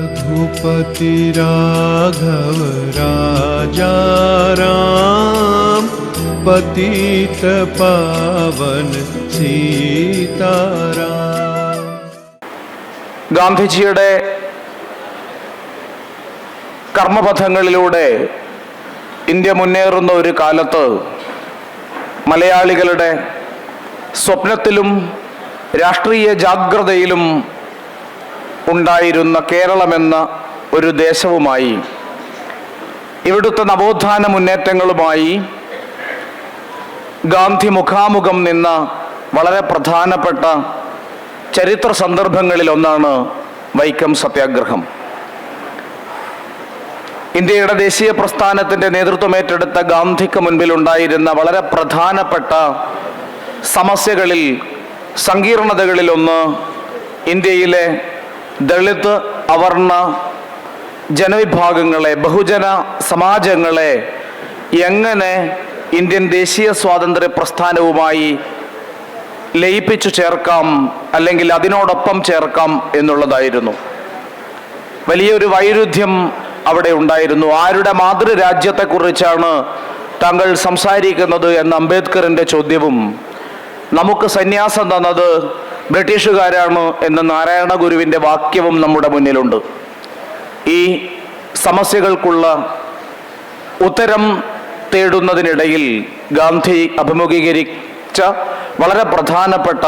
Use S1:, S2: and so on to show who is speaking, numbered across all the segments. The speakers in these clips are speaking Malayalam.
S1: रघुपति राघव राजा राम पतित पावन सीताराम.
S2: ഗാന്ധിജിയുടെ കർമ്മപഥങ്ങളിലൂടെ ഇന്ത്യ മുന്നേറുന്ന ഒരു കാലത്ത് മലയാളികളുടെ സ്വപ്നത്തിലും രാഷ്ട്രീയ ജാഗ്രതയിലും ഉണ്ടായിരുന്ന കേരളമെന്ന ഒരു ദേശവുമായി ഇവിടുത്തെ നവോത്ഥാന മുന്നേറ്റങ്ങളുമായി ഗാന്ധി മുഖാമുഖം നിന്ന വളരെ പ്രധാനപ്പെട്ട ചരിത്ര സന്ദർഭങ്ങളിലൊന്നാണ് വൈക്കം സത്യാഗ്രഹം. ഇന്ത്യയുടെ ദേശീയ പ്രസ്ഥാനത്തിൻ്റെ നേതൃത്വമേറ്റെടുത്ത ഗാന്ധിക്ക് മുൻപിലുണ്ടായിരുന്ന വളരെ പ്രധാനപ്പെട്ട സമസ്യകളിൽ സങ്കീർണതകളിലൊന്ന് ഇന്ത്യയിലെ ദളിത് അവർണ ജനവിഭാഗങ്ങളെ, ബഹുജന സമാജങ്ങളെ എങ്ങനെ ഇന്ത്യൻ ദേശീയ സ്വാതന്ത്ര്യ പ്രസ്ഥാനവുമായി ലയിപ്പിച്ചു ചേർക്കാം, അല്ലെങ്കിൽ അതിനോടൊപ്പം ചേർക്കാം എന്നുള്ളതായിരുന്നു. വലിയൊരു വൈരുദ്ധ്യം അവിടെ ഉണ്ടായിരുന്നു. ആരുടെ മാതൃരാജ്യത്തെക്കുറിച്ചാണ് താങ്കൾ സംസാരിക്കുന്നത് എന്ന അംബേദ്കറിൻ്റെ ചോദ്യവും, നമുക്ക് സന്യാസം തന്നത് ബ്രിട്ടീഷുകാരാണ് എന്ന നാരായണ ഗുരുവിൻ്റെ വാക്യവും നമ്മുടെ മുന്നിലുണ്ട്. ഈ സമസ്യകൾക്കുള്ള ഉത്തരം തേടുന്നതിനിടയിൽ ഗാന്ധി അഭിമുഖീകരിച്ച വളരെ പ്രധാനപ്പെട്ട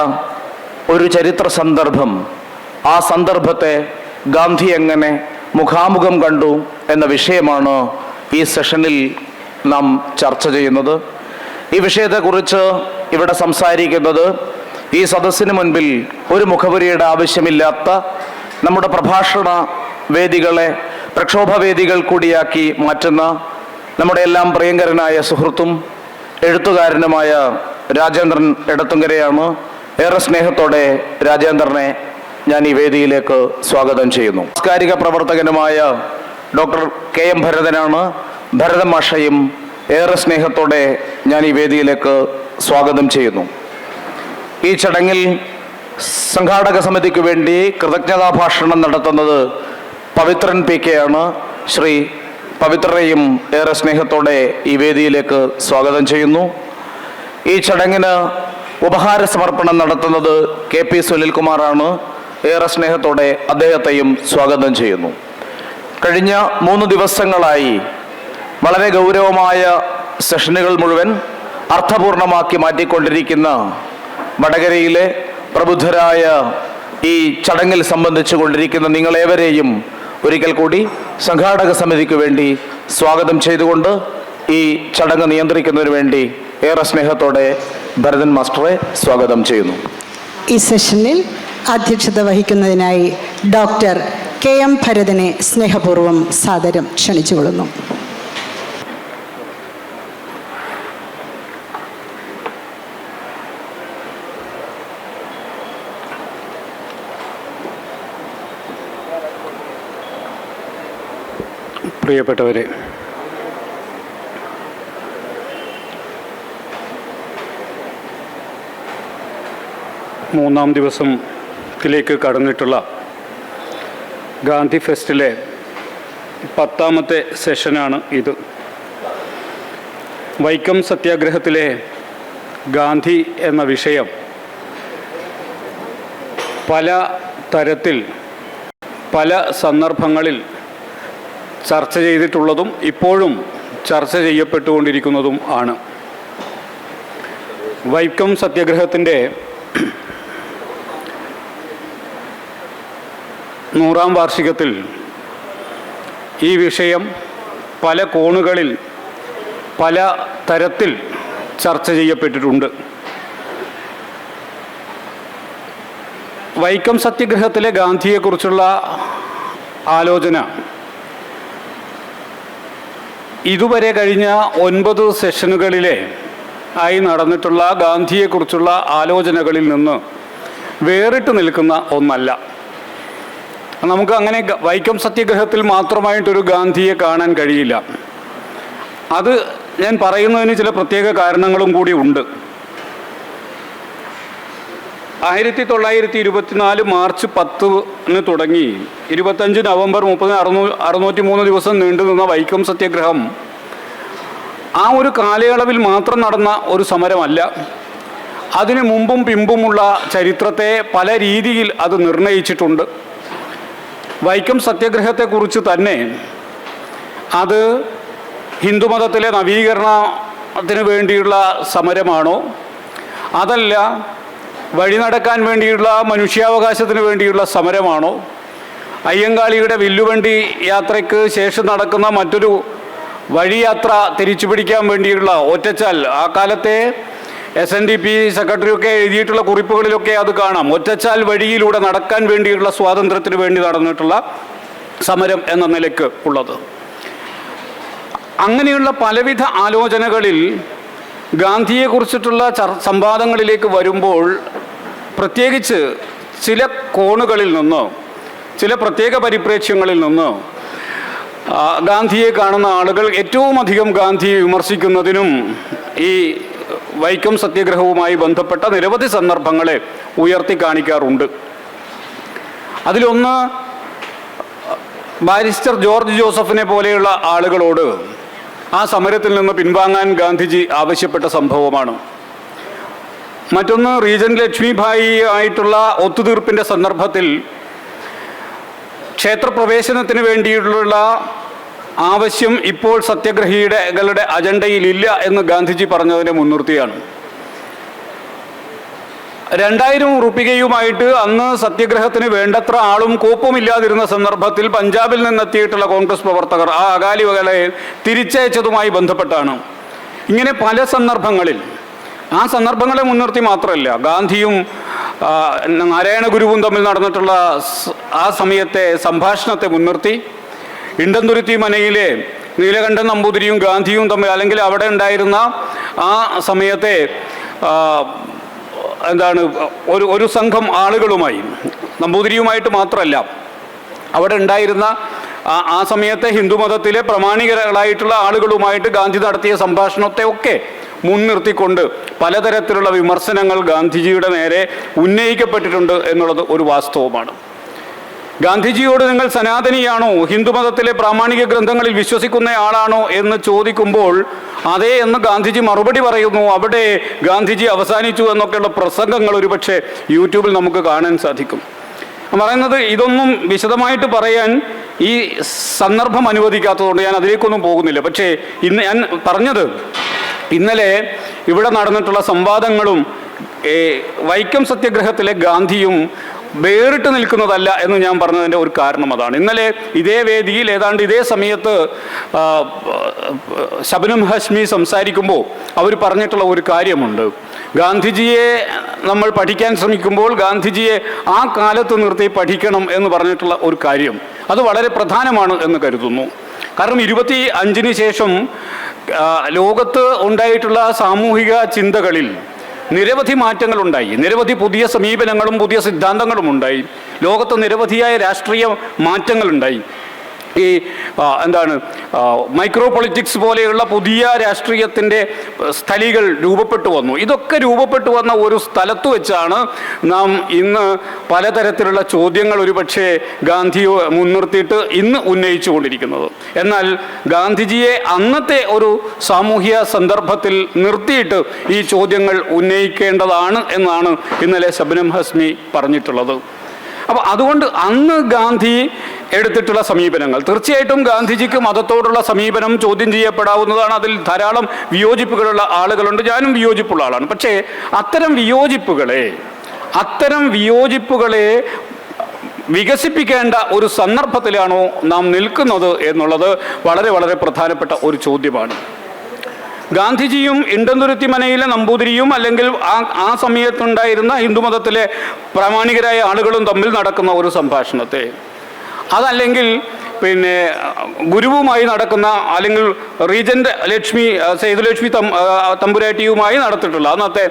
S2: ഒരു ചരിത്ര സന്ദർഭം, ആ സന്ദർഭത്തെ ഗാന്ധി എങ്ങനെ മുഖാമുഖം കണ്ടു എന്ന വിഷയമാണ് ഈ സെഷനിൽ നാം ചർച്ച ചെയ്യുന്നത്. ഈ വിഷയത്തെക്കുറിച്ച് ഇവിടെ സംസാരിക്കുന്നത് ഈ സദസ്സിന് മുൻപിൽ ഒരു മുഖവുരയുടെ ആവശ്യമില്ലാത്ത നമ്മുടെ പ്രഭാഷണ വേദികളെ പ്രക്ഷോഭവേദികൾ കൂടിയാക്കി മാറ്റുന്ന നമ്മുടെ എല്ലാം പ്രിയങ്കരനായ സുഹൃത്തും എഴുത്തുകാരനുമായ രാജേന്ദ്രൻ എടത്തുങ്കരയാണ്. ഏറെ സ്നേഹത്തോടെ രാജേന്ദ്രനെ ഞാൻ ഈ വേദിയിലേക്ക് സ്വാഗതം ചെയ്യുന്നു. സാംസ്കാരിക പ്രവർത്തകനുമായ ഡോക്ടർ KM ഭരതനാണ്. ഭരതൻ മാഷയും ഏറെ സ്നേഹത്തോടെ ഞാൻ ഈ വേദിയിലേക്ക് സ്വാഗതം ചെയ്യുന്നു. ഈ ചടങ്ങിൽ സംഘാടക സമിതിക്ക് വേണ്ടി കൃതജ്ഞതാ ഭാഷണം നടത്തുന്നത് പവിത്രൻ PK ആണ്. ശ്രീ പവിത്രനെയും ഏറെ സ്നേഹത്തോടെ ഈ വേദിയിലേക്ക് സ്വാഗതം ചെയ്യുന്നു. ഈ ചടങ്ങിന് ഉപഹാര സമർപ്പണം നടത്തുന്നത് KP സുനിൽകുമാറാണ്. ഏറെ സ്നേഹത്തോടെ അദ്ദേഹത്തെയും സ്വാഗതം ചെയ്യുന്നു. കഴിഞ്ഞ 3 ദിവസങ്ങളായി വളരെ ഗൗരവമായ സെഷനുകൾ മുഴുവൻ അർത്ഥപൂർണമാക്കി മാറ്റിക്കൊണ്ടിരിക്കുന്ന വടകരയിലെ പ്രബുദ്ധരായ ഈ ചടങ്ങിൽ സംബന്ധിച്ചു കൊണ്ടിരിക്കുന്ന നിങ്ങളേവരെയും ഒരിക്കൽ കൂടി സംഘാടക സമിതിക്ക് വേണ്ടി സ്വാഗതം ചെയ്തുകൊണ്ട് ഈ ചടങ്ങ് നിയന്ത്രിക്കുന്നതിന് വേണ്ടി ഏറെ സ്നേഹത്തോടെ ഭരതൻ മാസ്റ്ററെ സ്വാഗതം ചെയ്യുന്നു.
S3: ഈ സെഷനിൽ അധ്യക്ഷത വഹിക്കുന്നതിനായി ഡോക്ടർ KM ഭരതനെ സ്നേഹപൂർവ്വം സാദരം ക്ഷണിച്ചുകൊള്ളുന്നു.
S4: പ്രിയപ്പെട്ടവരെ, മൂന്നാം ദിവസത്തിലേക്ക് കടന്നിട്ടുള്ള ഗാന്ധി ഫെസ്റ്റിലെ 10ാമത്തെ സെഷനാണ് ഇത്. വൈക്കം സത്യാഗ്രഹത്തിലെ ഗാന്ധി എന്ന വിഷയം പല തരത്തിൽ പല സന്ദർഭങ്ങളിൽ ചർച്ച ചെയ്തിട്ടുള്ളതും ഇപ്പോഴും ചർച്ച ചെയ്യപ്പെട്ടുകൊണ്ടിരിക്കുന്നതും ആണ്. വൈക്കം സത്യാഗ്രഹത്തിൻ്റെ 100ാം വാർഷികത്തിൽ ഈ വിഷയം പല കോണുകളിൽ പല തരത്തിൽ ചർച്ച ചെയ്യപ്പെട്ടിട്ടുണ്ട്. വൈക്കം സത്യാഗ്രഹത്തിലെ ഗാന്ധിയെക്കുറിച്ചുള്ള ആലോചന ഇതുവരെ കഴിഞ്ഞ 9 സെഷനുകളിലെ ആയി നടന്നിട്ടുള്ള ഗാന്ധിയെക്കുറിച്ചുള്ള ആലോചനകളിൽ നിന്ന് വേറിട്ട് നിൽക്കുന്ന ഒന്നല്ല. നമുക്ക് അങ്ങനെ വൈക്കം സത്യാഗ്രഹത്തിൽ മാത്രമായിട്ടൊരു ഗാന്ധിയെ കാണാൻ കഴിയില്ല. അത് ഞാൻ പറയുന്നതിന് ചില പ്രത്യേക കാരണങ്ങളും കൂടി ഉണ്ട്. 1924 മാർച്ച് 10 തുടങ്ങി 25 നവംബർ 30 603 ദിവസം നീണ്ടുനിന്ന വൈക്കം സത്യാഗ്രഹം ആ ഒരു കാലയളവിൽ മാത്രം നടന്ന ഒരു സമരമല്ല. അതിനു മുമ്പും പിമ്പുമുള്ള ചരിത്രത്തെ പല രീതിയിൽ അത് നിർണയിച്ചിട്ടുണ്ട്. വൈക്കം സത്യാഗ്രഹത്തെക്കുറിച്ച് തന്നെ അത് ഹിന്ദുമതത്തിലെ നവീകരണത്തിന് വേണ്ടിയുള്ള സമരമാണോ, അതല്ല വഴി നടക്കാൻ വേണ്ടിയുള്ള മനുഷ്യാവകാശത്തിന് വേണ്ടിയുള്ള സമരമാണോ, അയ്യങ്കാളിയുടെ വില്ലുവണ്ടി യാത്രയ്ക്ക് ശേഷം നടക്കുന്ന മറ്റൊരു വഴിയാത്ര തിരിച്ചു പിടിക്കാൻ വേണ്ടിയുള്ള ഒറ്റച്ചാൽ, ആ കാലത്തെ SNDP സെക്രട്ടറിയൊക്കെ എഴുതിയിട്ടുള്ള കുറിപ്പുകളിലൊക്കെ അത് കാണാം. ഒറ്റച്ചാൽ വഴിയിലൂടെ നടക്കാൻ വേണ്ടിയുള്ള സ്വാതന്ത്ര്യത്തിന് വേണ്ടി നടന്നിട്ടുള്ള സമരം എന്ന നിലയ്ക്ക് ഉള്ളത്. അങ്ങനെയുള്ള പലവിധ ആലോചനകളിൽ ഗാന്ധിയെക്കുറിച്ചിട്ടുള്ള സംവാദങ്ങളിലേക്ക് വരുമ്പോൾ പ്രത്യേകിച്ച് ചില കോണുകളിൽ നിന്ന്, ചില പ്രത്യേക പരിപ്രേക്ഷ്യങ്ങളിൽ നിന്ന് ഗാന്ധിയെ കാണുന്ന ആളുകൾ ഏറ്റവും അധികം ഗാന്ധിയെ വിമർശിക്കുന്നതിനും ഈ വൈക്കം സത്യാഗ്രഹവുമായി ബന്ധപ്പെട്ട നിരവധി സന്ദർഭങ്ങളെ ഉയർത്തി കാണിക്കാറുണ്ട്. അതിലൊന്ന് ബാരിസ്റ്റർ ജോർജ് ജോസഫിനെ പോലെയുള്ള ആളുകളോട് ആ സമരത്തിൽ നിന്ന് പിൻവാങ്ങാൻ ഗാന്ധിജി ആവശ്യപ്പെട്ട സംഭവമാണ്. മറ്റൊന്ന് റീജന്റ് ലക്ഷ്മിഭായി ആയിട്ടുള്ള ഒത്തുതീർപ്പിൻ്റെ സന്ദർഭത്തിൽ ക്ഷേത്രപ്രവേശനത്തിന് വേണ്ടിയിട്ടുള്ള ആവശ്യം ഇപ്പോൾ സത്യാഗ്രഹികളുടെ അജണ്ടയിലില്ല എന്ന് ഗാന്ധിജി പറഞ്ഞതിനെ മുൻനിർത്തിയാണ്. 2000 റുപ്പികയുമായിട്ട് അന്ന് സത്യാഗ്രഹത്തിന് വേണ്ടത്ര ആളും കോപ്പുമില്ലാതിരുന്ന സന്ദർഭത്തിൽ പഞ്ചാബിൽ നിന്നെത്തിയിട്ടുള്ള കോൺഗ്രസ് പ്രവർത്തകർ ആ അകാലികളെ തിരിച്ചയച്ചതുമായി ബന്ധപ്പെട്ടാണ്. ഇങ്ങനെ പല സന്ദർഭങ്ങളിൽ, ആ സന്ദർഭങ്ങളെ മുൻനിർത്തി മാത്രമല്ല, ഗാന്ധിയും നാരായണ ഗുരുവും തമ്മിൽ നടന്നിട്ടുള്ള ആ സമയത്തെ സംഭാഷണത്തെ മുൻനിർത്തി, ഇണ്ടന്തുരുത്തി മനയിലെ നീലകണ്ഠൻ നമ്പൂതിരിയും ഗാന്ധിയും തമ്മിൽ, അല്ലെങ്കിൽ അവിടെ ഉണ്ടായിരുന്ന ആ സമയത്തെ ഒരു സംഘം ആളുകളുമായി, നമ്പൂതിരിയുമായിട്ട് മാത്രമല്ല അവിടെ ഉണ്ടായിരുന്ന ആ സമയത്തെ ഹിന്ദുമതത്തിലെ പ്രമാണികളായിട്ടുള്ള ആളുകളുമായിട്ട് ഗാന്ധി നടത്തിയ സംഭാഷണത്തെ ഒക്കെ മുൻനിർത്തിക്കൊണ്ട് പലതരത്തിലുള്ള വിമർശനങ്ങൾ ഗാന്ധിജിയുടെ നേരെ ഉന്നയിക്കപ്പെട്ടിട്ടുണ്ട് എന്നുള്ളത് ഒരു വാസ്തവമാണ്. ഗാന്ധിജിയോട് നിങ്ങൾ സനാതനിയാണോ, ഹിന്ദുമതത്തിലെ പ്രാമാണിക ഗ്രന്ഥങ്ങളിൽ വിശ്വസിക്കുന്ന ആളാണോ എന്ന് ചോദിക്കുമ്പോൾ അതേ എന്ന് ഗാന്ധിജി മറുപടി പറയുന്നു. അവിടെ ഗാന്ധിജി അവസാനിച്ചു എന്നൊക്കെയുള്ള പ്രസംഗങ്ങൾ ഒരുപക്ഷെ യൂട്യൂബിൽ നമുക്ക് കാണാൻ സാധിക്കും. പറയുന്നത് ഇതൊന്നും വിശദമായിട്ട് പറയാൻ ഈ സന്ദർഭം അനുവദിക്കാത്തതുകൊണ്ട് ഞാൻ അതിലേക്കൊന്നും പോകുന്നില്ല. പക്ഷേ ഇന്ന് ഞാൻ പറഞ്ഞത്, ഇന്നലെ ഇവിടെ നടന്നിട്ടുള്ള സംവാദങ്ങളും വൈക്കം സത്യാഗ്രഹത്തിലെ ഗാന്ധിയും വേറിട്ട് നിൽക്കുന്നതല്ല എന്ന് ഞാൻ പറഞ്ഞതിൻ്റെ ഒരു കാരണം അതാണ്. ഇന്നലെ ഇതേ വേദിയിൽ ഏതാണ്ട് ഇതേ സമയത്ത് ശബനം ഹഷ്മി സംസാരിക്കുമ്പോൾ അവർ പറഞ്ഞിട്ടുള്ള ഒരു കാര്യമുണ്ട്. ഗാന്ധിജിയെ നമ്മൾ പഠിക്കാൻ ശ്രമിക്കുമ്പോൾ ഗാന്ധിജിയെ ആ കാലത്ത് നിർത്തി പഠിക്കണം എന്ന് പറഞ്ഞിട്ടുള്ള ഒരു കാര്യം, അത് വളരെ പ്രധാനമാണ് എന്ന് കരുതുന്നു. കാരണം 25-ന് ശേഷം ലോകത്ത് ഉണ്ടായിട്ടുള്ള സാമൂഹിക ചിന്തകളിൽ നിരവധി മാറ്റങ്ങളുണ്ടായി, നിരവധി പുതിയ സമീപനങ്ങളും പുതിയ സിദ്ധാന്തങ്ങളും ഉണ്ടായി. ലോകത്ത് നിരവധിയായ രാഷ്ട്രീയ മാറ്റങ്ങളുണ്ടായി. ഈ മൈക്രോ പൊളിറ്റിക്സ് പോലെയുള്ള പുതിയ രാഷ്ട്രീയത്തിൻ്റെ സ്ഥലികൾ രൂപപ്പെട്ടു വന്നു. ഇതൊക്കെ രൂപപ്പെട്ടു വന്ന ഒരു സ്ഥലത്ത് വെച്ചാണ് നാം ഇന്ന് പലതരത്തിലുള്ള ചോദ്യങ്ങൾ ഒരുപക്ഷെ ഗാന്ധിയെ മുൻനിർത്തിയിട്ട് ഇന്ന് ഉന്നയിച്ചു കൊണ്ടിരിക്കുന്നത്. എന്നാൽ ഗാന്ധിജിയെ അന്നത്തെ ഒരു സാമൂഹ്യ സന്ദർഭത്തിൽ നിർത്തിയിട്ട് ഈ ചോദ്യങ്ങൾ ഉന്നയിക്കേണ്ടതാണ് എന്നാണ് ഇന്നലെ ശബനം ഹസ്മി പറഞ്ഞിട്ടുള്ളത്. അപ്പോൾ അതുകൊണ്ട് അന്ന് ഗാന്ധി എടുത്തിട്ടുള്ള സമീപനങ്ങൾ, തീർച്ചയായിട്ടും ഗാന്ധിജിക്ക് മതത്തോടുള്ള സമീപനം ചോദ്യം ചെയ്യപ്പെടാവുന്നതാണ്. അതിൽ ധാരാളം വിയോജിപ്പുകളുള്ള ആളുകളുണ്ട്, ഞാനും വിയോജിപ്പുള്ള ആളാണ്. പക്ഷേ അത്തരം വിയോജിപ്പുകളെ വികസിപ്പിക്കേണ്ട ഒരു സന്ദർഭത്തിലാണോ നാം നിൽക്കുന്നത് എന്നുള്ളത് വളരെ വളരെ പ്രധാനപ്പെട്ട ഒരു ചോദ്യമാണ്. ഗാന്ധിജിയും ഇണ്ടന്തുരുത്തി മനയിലെ നമ്പൂതിരിയും അല്ലെങ്കിൽ ആ സമയത്തുണ്ടായിരുന്ന ഹിന്ദുമതത്തിലെ പ്രാമാണികരായ ആളുകളും തമ്മിൽ നടക്കുന്ന ഒരു സംഭാഷണത്തെ, അതല്ലെങ്കിൽ ഗുരുവുമായി നടക്കുന്ന, അല്ലെങ്കിൽ റീജന്റ് സേതുലക്ഷ്മി തമ്പുരാട്ടിയുമായി നടത്തിയിട്ടുള്ള, അന്നത്തെ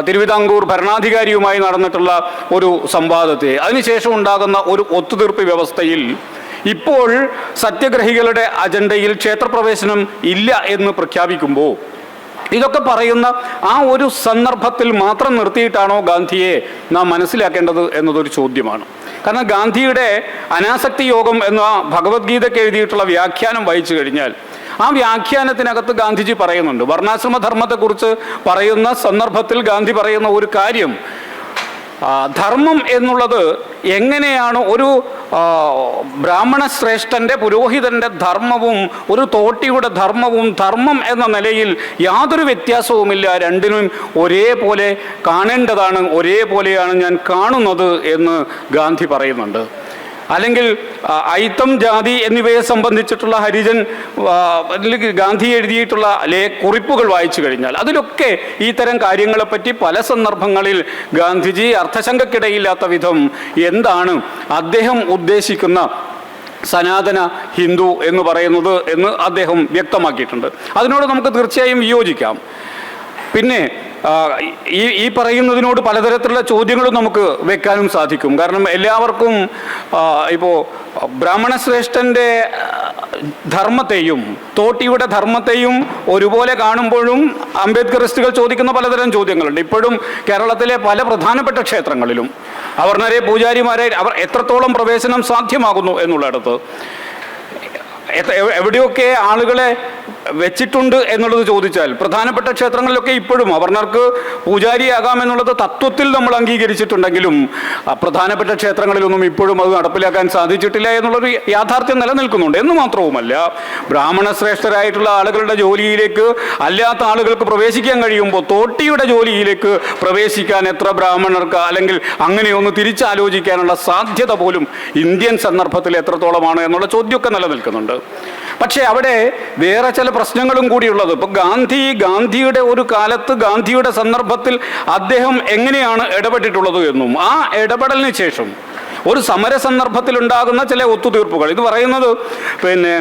S4: തിരുവിതാംകൂർ ഭരണാധികാരിയുമായി നടന്നിട്ടുള്ള ഒരു സംവാദത്തെ, അതിനുശേഷം ഉണ്ടാകുന്ന ഒരു ഒത്തുതീർപ്പ് വ്യവസ്ഥയിൽ ഇപ്പോൾ സത്യഗ്രഹികളുടെ അജണ്ടയിൽ ക്ഷേത്രപ്രവേശനം ഇല്ല എന്ന് പ്രഖ്യാപിക്കുമ്പോൾ ഇതൊക്കെ പറയുന്ന ആ ഒരു സന്ദർഭത്തിൽ മാത്രം നിർത്തിയിട്ടാണോ ഗാന്ധിയെ നാം മനസ്സിലാക്കേണ്ടത് എന്നതൊരു ചോദ്യമാണ്. കാരണം ഗാന്ധിയുടെ അനാസക്തി യോഗം എന്ന ഭഗവത്ഗീതയ്ക്ക് എഴുതിയിട്ടുള്ള വ്യാഖ്യാനം വായിച്ചു കഴിഞ്ഞാൽ ആ വ്യാഖ്യാനത്തിനകത്ത് ഗാന്ധിജി പറയുന്നുണ്ട്, വർണ്ണാശ്രമധർമ്മത്തെക്കുറിച്ച് പറയുന്ന സന്ദർഭത്തിൽ ഗാന്ധി പറയുന്ന ഒരു കാര്യം, ധർമ്മം എന്നുള്ളത് എങ്ങനെയാണ് ഒരു ബ്രാഹ്മണ ശ്രേഷ്ഠൻ്റെ പുരോഹിതൻ്റെ ധർമ്മവും ഒരു തോട്ടിയുടെ ധർമ്മവും ധർമ്മം എന്ന നിലയിൽ യാതൊരു വ്യത്യാസവുമില്ല, രണ്ടിനും ഒരേപോലെ കാണേണ്ടതാണ്, ഒരേപോലെയാണ് ഞാൻ കാണുന്നത് എന്ന് ഗാന്ധി പറയുന്നുണ്ട്. അല്ലെങ്കിൽ ഐത്തം ജാതി എന്നിവയെ സംബന്ധിച്ചിട്ടുള്ള ഹരിജൻ ഗാന്ധി എഴുതിയിട്ടുള്ള കുറിപ്പുകൾ വായിച്ചു കഴിഞ്ഞാൽ അതിലൊക്കെ ഈ തരം കാര്യങ്ങളെപ്പറ്റി പല സന്ദർഭങ്ങളിൽ ഗാന്ധിജി അർത്ഥശങ്കക്കിടയില്ലാത്ത വിധം എന്താണ് അദ്ദേഹം ഉദ്ദേശിക്കുന്ന സനാതന ഹിന്ദു എന്ന് പറയുന്നത് എന്ന് അദ്ദേഹം വ്യക്തമാക്കിയിട്ടുണ്ട്. അതിനോട് നമുക്ക് തീർച്ചയായും വിയോജിക്കാം. പിന്നെ ഈ പറയുന്നതിനോട് പലതരത്തിലുള്ള ചോദ്യങ്ങളും നമുക്ക് വെക്കാനും സാധിക്കും. കാരണം എല്ലാവർക്കും ഇപ്പോൾ ബ്രാഹ്മണ ശ്രേഷ്ഠൻ്റെ ധർമ്മത്തെയും തോട്ടിയുടെ ധർമ്മത്തെയും ഒരുപോലെ കാണുമ്പോഴും അംബേദ്കറിസ്റ്റുകൾ ചോദിക്കുന്ന പലതരം ചോദ്യങ്ങളുണ്ട്. ഇപ്പോഴും കേരളത്തിലെ പല പ്രധാനപ്പെട്ട ക്ഷേത്രങ്ങളിലും അവർണരെ പൂജാരിമാരെ അവർ എത്രത്തോളം പ്രവേശനം സാധ്യമാകുന്നു എന്നുള്ളിടത്ത് എവിടെയൊക്കെ ആളുകളെ വെച്ചിട്ടുണ്ട് എന്നുള്ളത് ചോദിച്ചാൽ പ്രധാനപ്പെട്ട ക്ഷേത്രങ്ങളിലൊക്കെ ഇപ്പോഴും അവർണർക്ക് പൂജാരിയാകാം എന്നുള്ളത് തത്വത്തിൽ നമ്മൾ അംഗീകരിച്ചിട്ടുണ്ടെങ്കിലും പ്രധാനപ്പെട്ട ക്ഷേത്രങ്ങളിലൊന്നും ഇപ്പോഴും അത് നടപ്പിലാക്കാൻ സാധിച്ചിട്ടില്ല എന്നുള്ളൊരു യാഥാർത്ഥ്യം നിലനിൽക്കുന്നുണ്ട്. എന്ന് മാത്രവുമല്ല, ബ്രാഹ്മണ ശ്രേഷ്ഠരായിട്ടുള്ള ആളുകളുടെ ജോലിയിലേക്ക് അല്ലാത്ത ആളുകൾക്ക് പ്രവേശിക്കാൻ കഴിയുമ്പോൾ തോട്ടിയുടെ ജോലിയിലേക്ക് പ്രവേശിക്കാൻ എത്ര ബ്രാഹ്മണർക്ക്, അല്ലെങ്കിൽ അങ്ങനെയൊന്ന് തിരിച്ചാലോചിക്കാനുള്ള സാധ്യത പോലും ഇന്ത്യൻ സന്ദർഭത്തിൽ എത്രത്തോളമാണ് എന്നുള്ള ചോദ്യമൊക്കെ നിലനിൽക്കുന്നുണ്ട്. പക്ഷേ അവിടെ വേറെ ചില പ്രശ്നങ്ങളും കൂടിയുള്ളത്, ഇപ്പോൾ ഗാന്ധിയുടെ ഒരു കാലത്ത് ഗാന്ധിയുടെ സന്ദർഭത്തിൽ അദ്ദേഹം എങ്ങനെയാണ് ഇടപെട്ടിട്ടുള്ളത് എന്നും ആ ഇടപെടലിന് ശേഷം ഒരു സമര സന്ദർഭത്തിൽ ഉണ്ടാകുന്ന ചില ഒത്തുതീർപ്പുകൾ, ഇത് പറയുന്നത് പിന്നെ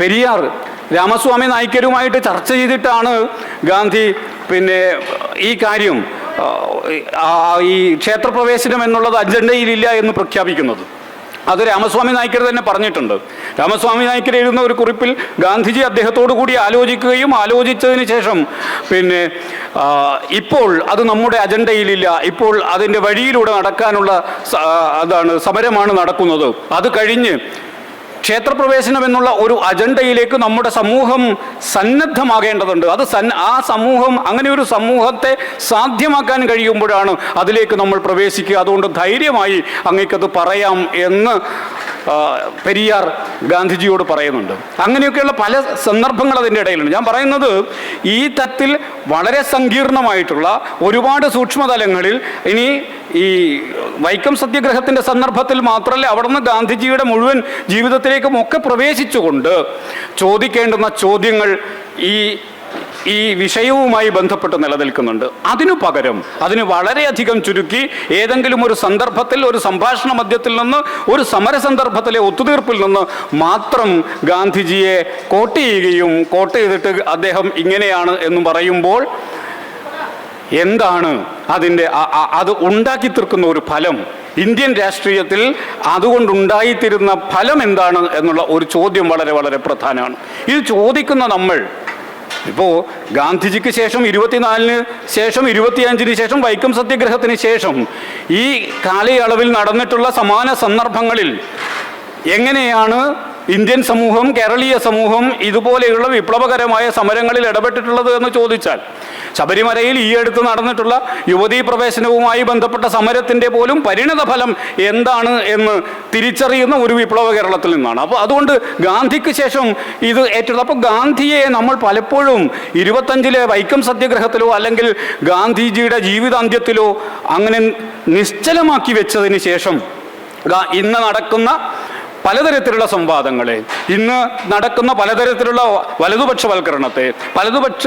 S4: പെരിയാർ രാമസ്വാമി നായ്ക്കരുമായിട്ട് ചർച്ച ചെയ്തിട്ടാണ് ഗാന്ധി പിന്നെ ഈ കാര്യം ഈ ക്ഷേത്രപ്രവേശനം എന്നുള്ളത് അജണ്ടയിലില്ല എന്ന് പ്രഖ്യാപിക്കുന്നത്. അത് രാമസ്വാമി നായ്ക്കർ തന്നെ പറഞ്ഞിട്ടുണ്ട്. രാമസ്വാമി നായ്ക്കർ എഴുതുന്ന ഒരു കുറിപ്പിൽ ഗാന്ധിജി അദ്ദേഹത്തോടു കൂടി ആലോചിക്കുകയും ആലോചിച്ചതിന് ശേഷം പിന്നെ ഇപ്പോൾ അത് നമ്മുടെ അജണ്ടയിലില്ല, ഇപ്പോൾ അതിൻ്റെ വഴിയിലൂടെ നടക്കാനുള്ള സമരമാണ് നടക്കുന്നത്, അത് കഴിഞ്ഞ് ക്ഷേത്രപ്രവേശനം എന്നുള്ള ഒരു അജണ്ടയിലേക്ക് നമ്മുടെ സമൂഹം സന്നദ്ധമാകേണ്ടതുണ്ട്. ആ സമൂഹം, അങ്ങനെ ഒരു സമൂഹത്തെ സാധ്യമാക്കാൻ കഴിയുമ്പോഴാണ് അതിലേക്ക് നമ്മൾ പ്രവേശിക്കുക. അതുകൊണ്ട് ധൈര്യമായി അങ്ങേക്കത് പറയാം എന്ന് പെരിയാർ ഗാന്ധിജിയോട് പറയുന്നുണ്ട്. അങ്ങനെയൊക്കെയുള്ള പല സന്ദർഭങ്ങൾ അതിൻ്റെ ഇടയിലുണ്ട്. ഞാൻ പറയുന്നത് ഈ തരത്തിൽ വളരെ സങ്കീർണമായിട്ടുള്ള ഒരുപാട് സൂക്ഷ്മതലങ്ങളിൽ ഇനി ഈ വൈക്കം സത്യാഗ്രഹത്തിൻ്റെ സന്ദർഭത്തിൽ മാത്രമല്ല, അവിടെ നിന്ന് ഗാന്ധിജിയുടെ മുഴുവൻ ജീവിതത്തിലേക്കും ഒക്കെ പ്രവേശിച്ചുകൊണ്ട് ചോദിക്കേണ്ടുന്ന ചോദ്യങ്ങൾ ഈ വിഷയവുമായി ബന്ധപ്പെട്ട് നിലനിൽക്കുന്നുണ്ട്. അതിനു പകരം അതിന് വളരെയധികം ചുരുക്കി ഏതെങ്കിലും ഒരു സന്ദർഭത്തിൽ, ഒരു സംഭാഷണ മധ്യത്തിൽ നിന്ന്, ഒരു സമര സന്ദർഭത്തിലെ ഒത്തുതീർപ്പിൽ നിന്ന് മാത്രം ഗാന്ധിജിയെ കോട്ട് ചെയ്യുകയും കോട്ട് ചെയ്തിട്ട് അദ്ദേഹം ഇങ്ങനെയാണ് എന്നും പറയുമ്പോൾ എന്താണ് അത് ഉണ്ടാക്കി തീർക്കുന്ന ഒരു ഫലം, ഇന്ത്യൻ രാഷ്ട്രീയത്തിൽ അതുകൊണ്ടുണ്ടായിത്തീരുന്ന ഫലം എന്താണ് എന്നുള്ള ഒരു ചോദ്യം വളരെ വളരെ പ്രധാനമാണ്. ഇത് ചോദിക്കുന്ന നമ്മൾ ഇപ്പോൾ ഗാന്ധിജിക്ക് ശേഷം 24-ന് ശേഷം 25-ന് ശേഷം വൈക്കം സത്യാഗ്രഹത്തിന് ശേഷം ഈ കാലയളവിൽ നടന്നിട്ടുള്ള സമാന സന്ദർഭങ്ങളിൽ എങ്ങനെയാണ് ഇന്ത്യൻ സമൂഹം, കേരളീയ സമൂഹം ഇതുപോലെയുള്ള വിപ്ലവകരമായ സമരങ്ങളിൽ ഇടപെട്ടിട്ടുള്ളത് എന്ന് ചോദിച്ചാൽ, ശബരിമലയിൽ ഈ അടുത്ത് നടന്നിട്ടുള്ള യുവതീ പ്രവേശനവുമായി ബന്ധപ്പെട്ട സമരത്തിൻ്റെ പോലും പരിണത ഫലം എന്താണ് എന്ന് തിരിച്ചറിയുന്ന ഒരു വിപ്ലവ കേരളത്തിൽ നിന്നാണ്. അപ്പോൾ അതുകൊണ്ട് ഗാന്ധിക്ക് ശേഷം ഇത് ഏറ്റെടുത്തു. അപ്പോൾ ഗാന്ധിയെ നമ്മൾ പലപ്പോഴും 25-ലെ വൈക്കം സത്യാഗ്രഹത്തിലോ അല്ലെങ്കിൽ ഗാന്ധിജിയുടെ ജീവിതാന്ത്യത്തിലോ അങ്ങനെ നിശ്ചലമാക്കി വെച്ചതിന് ശേഷം ഇന്ന് നടക്കുന്ന പലതരത്തിലുള്ള സംവാദങ്ങളെ, ഇന്ന് നടക്കുന്ന പലതരത്തിലുള്ള വലതുപക്ഷവൽക്കരണത്തെ,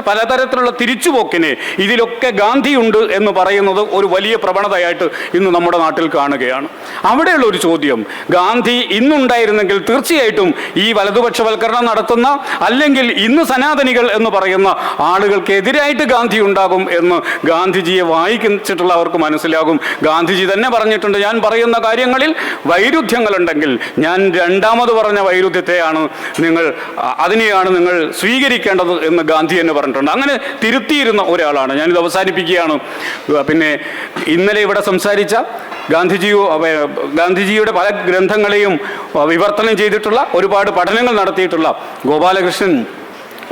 S4: പലതരത്തിലുള്ള തിരിച്ചുപോക്കിനെ, ഇതിലൊക്കെ ഗാന്ധിയുണ്ട് എന്ന് പറയുന്നത് ഒരു വലിയ പ്രവണതയായിട്ട് ഇന്ന് നമ്മുടെ നാട്ടിൽ കാണുകയാണ്. അവിടെയുള്ള ഒരു ചോദ്യം, ഗാന്ധി ഇന്നുണ്ടായിരുന്നെങ്കിൽ തീർച്ചയായിട്ടും ഈ വലതുപക്ഷവൽക്കരണം നടത്തുന്ന, അല്ലെങ്കിൽ ഇന്ന് സനാതനികൾ എന്ന് പറയുന്ന ആളുകൾക്കെതിരായിട്ട് ഗാന്ധി ഉണ്ടാകും എന്ന് ഗാന്ധിജിയെ വായിച്ചിട്ടുള്ളവർക്ക് മനസ്സിലാകും. ഗാന്ധിജി തന്നെ പറഞ്ഞിട്ടുണ്ട്, ഞാൻ പറയുന്ന കാര്യങ്ങളിൽ വൈരുദ്ധ്യങ്ങളുണ്ടെങ്കിൽ ഞാൻ രണ്ടാമത് പറഞ്ഞ വൈരുദ്ധ്യത്തെയാണ് അതിനെയാണ് നിങ്ങൾ സ്വീകരിക്കേണ്ടത് എന്ന് ഗാന്ധി തന്നെ പറഞ്ഞിട്ടുണ്ട്. അങ്ങനെ തിരുത്തിയിരുന്ന ഒരാളാണ്. ഞാനിത് അവസാനിപ്പിക്കുകയാണ്. പിന്നെ ഇന്നലെ ഇവിടെ സംസാരിച്ച ഗാന്ധിജിയുടെ പല ഗ്രന്ഥങ്ങളെയും വിവർത്തനം ചെയ്തിട്ടുള്ള, ഒരുപാട് പഠനങ്ങൾ നടത്തിയിട്ടുള്ള ഗോപാലകൃഷ്ണൻ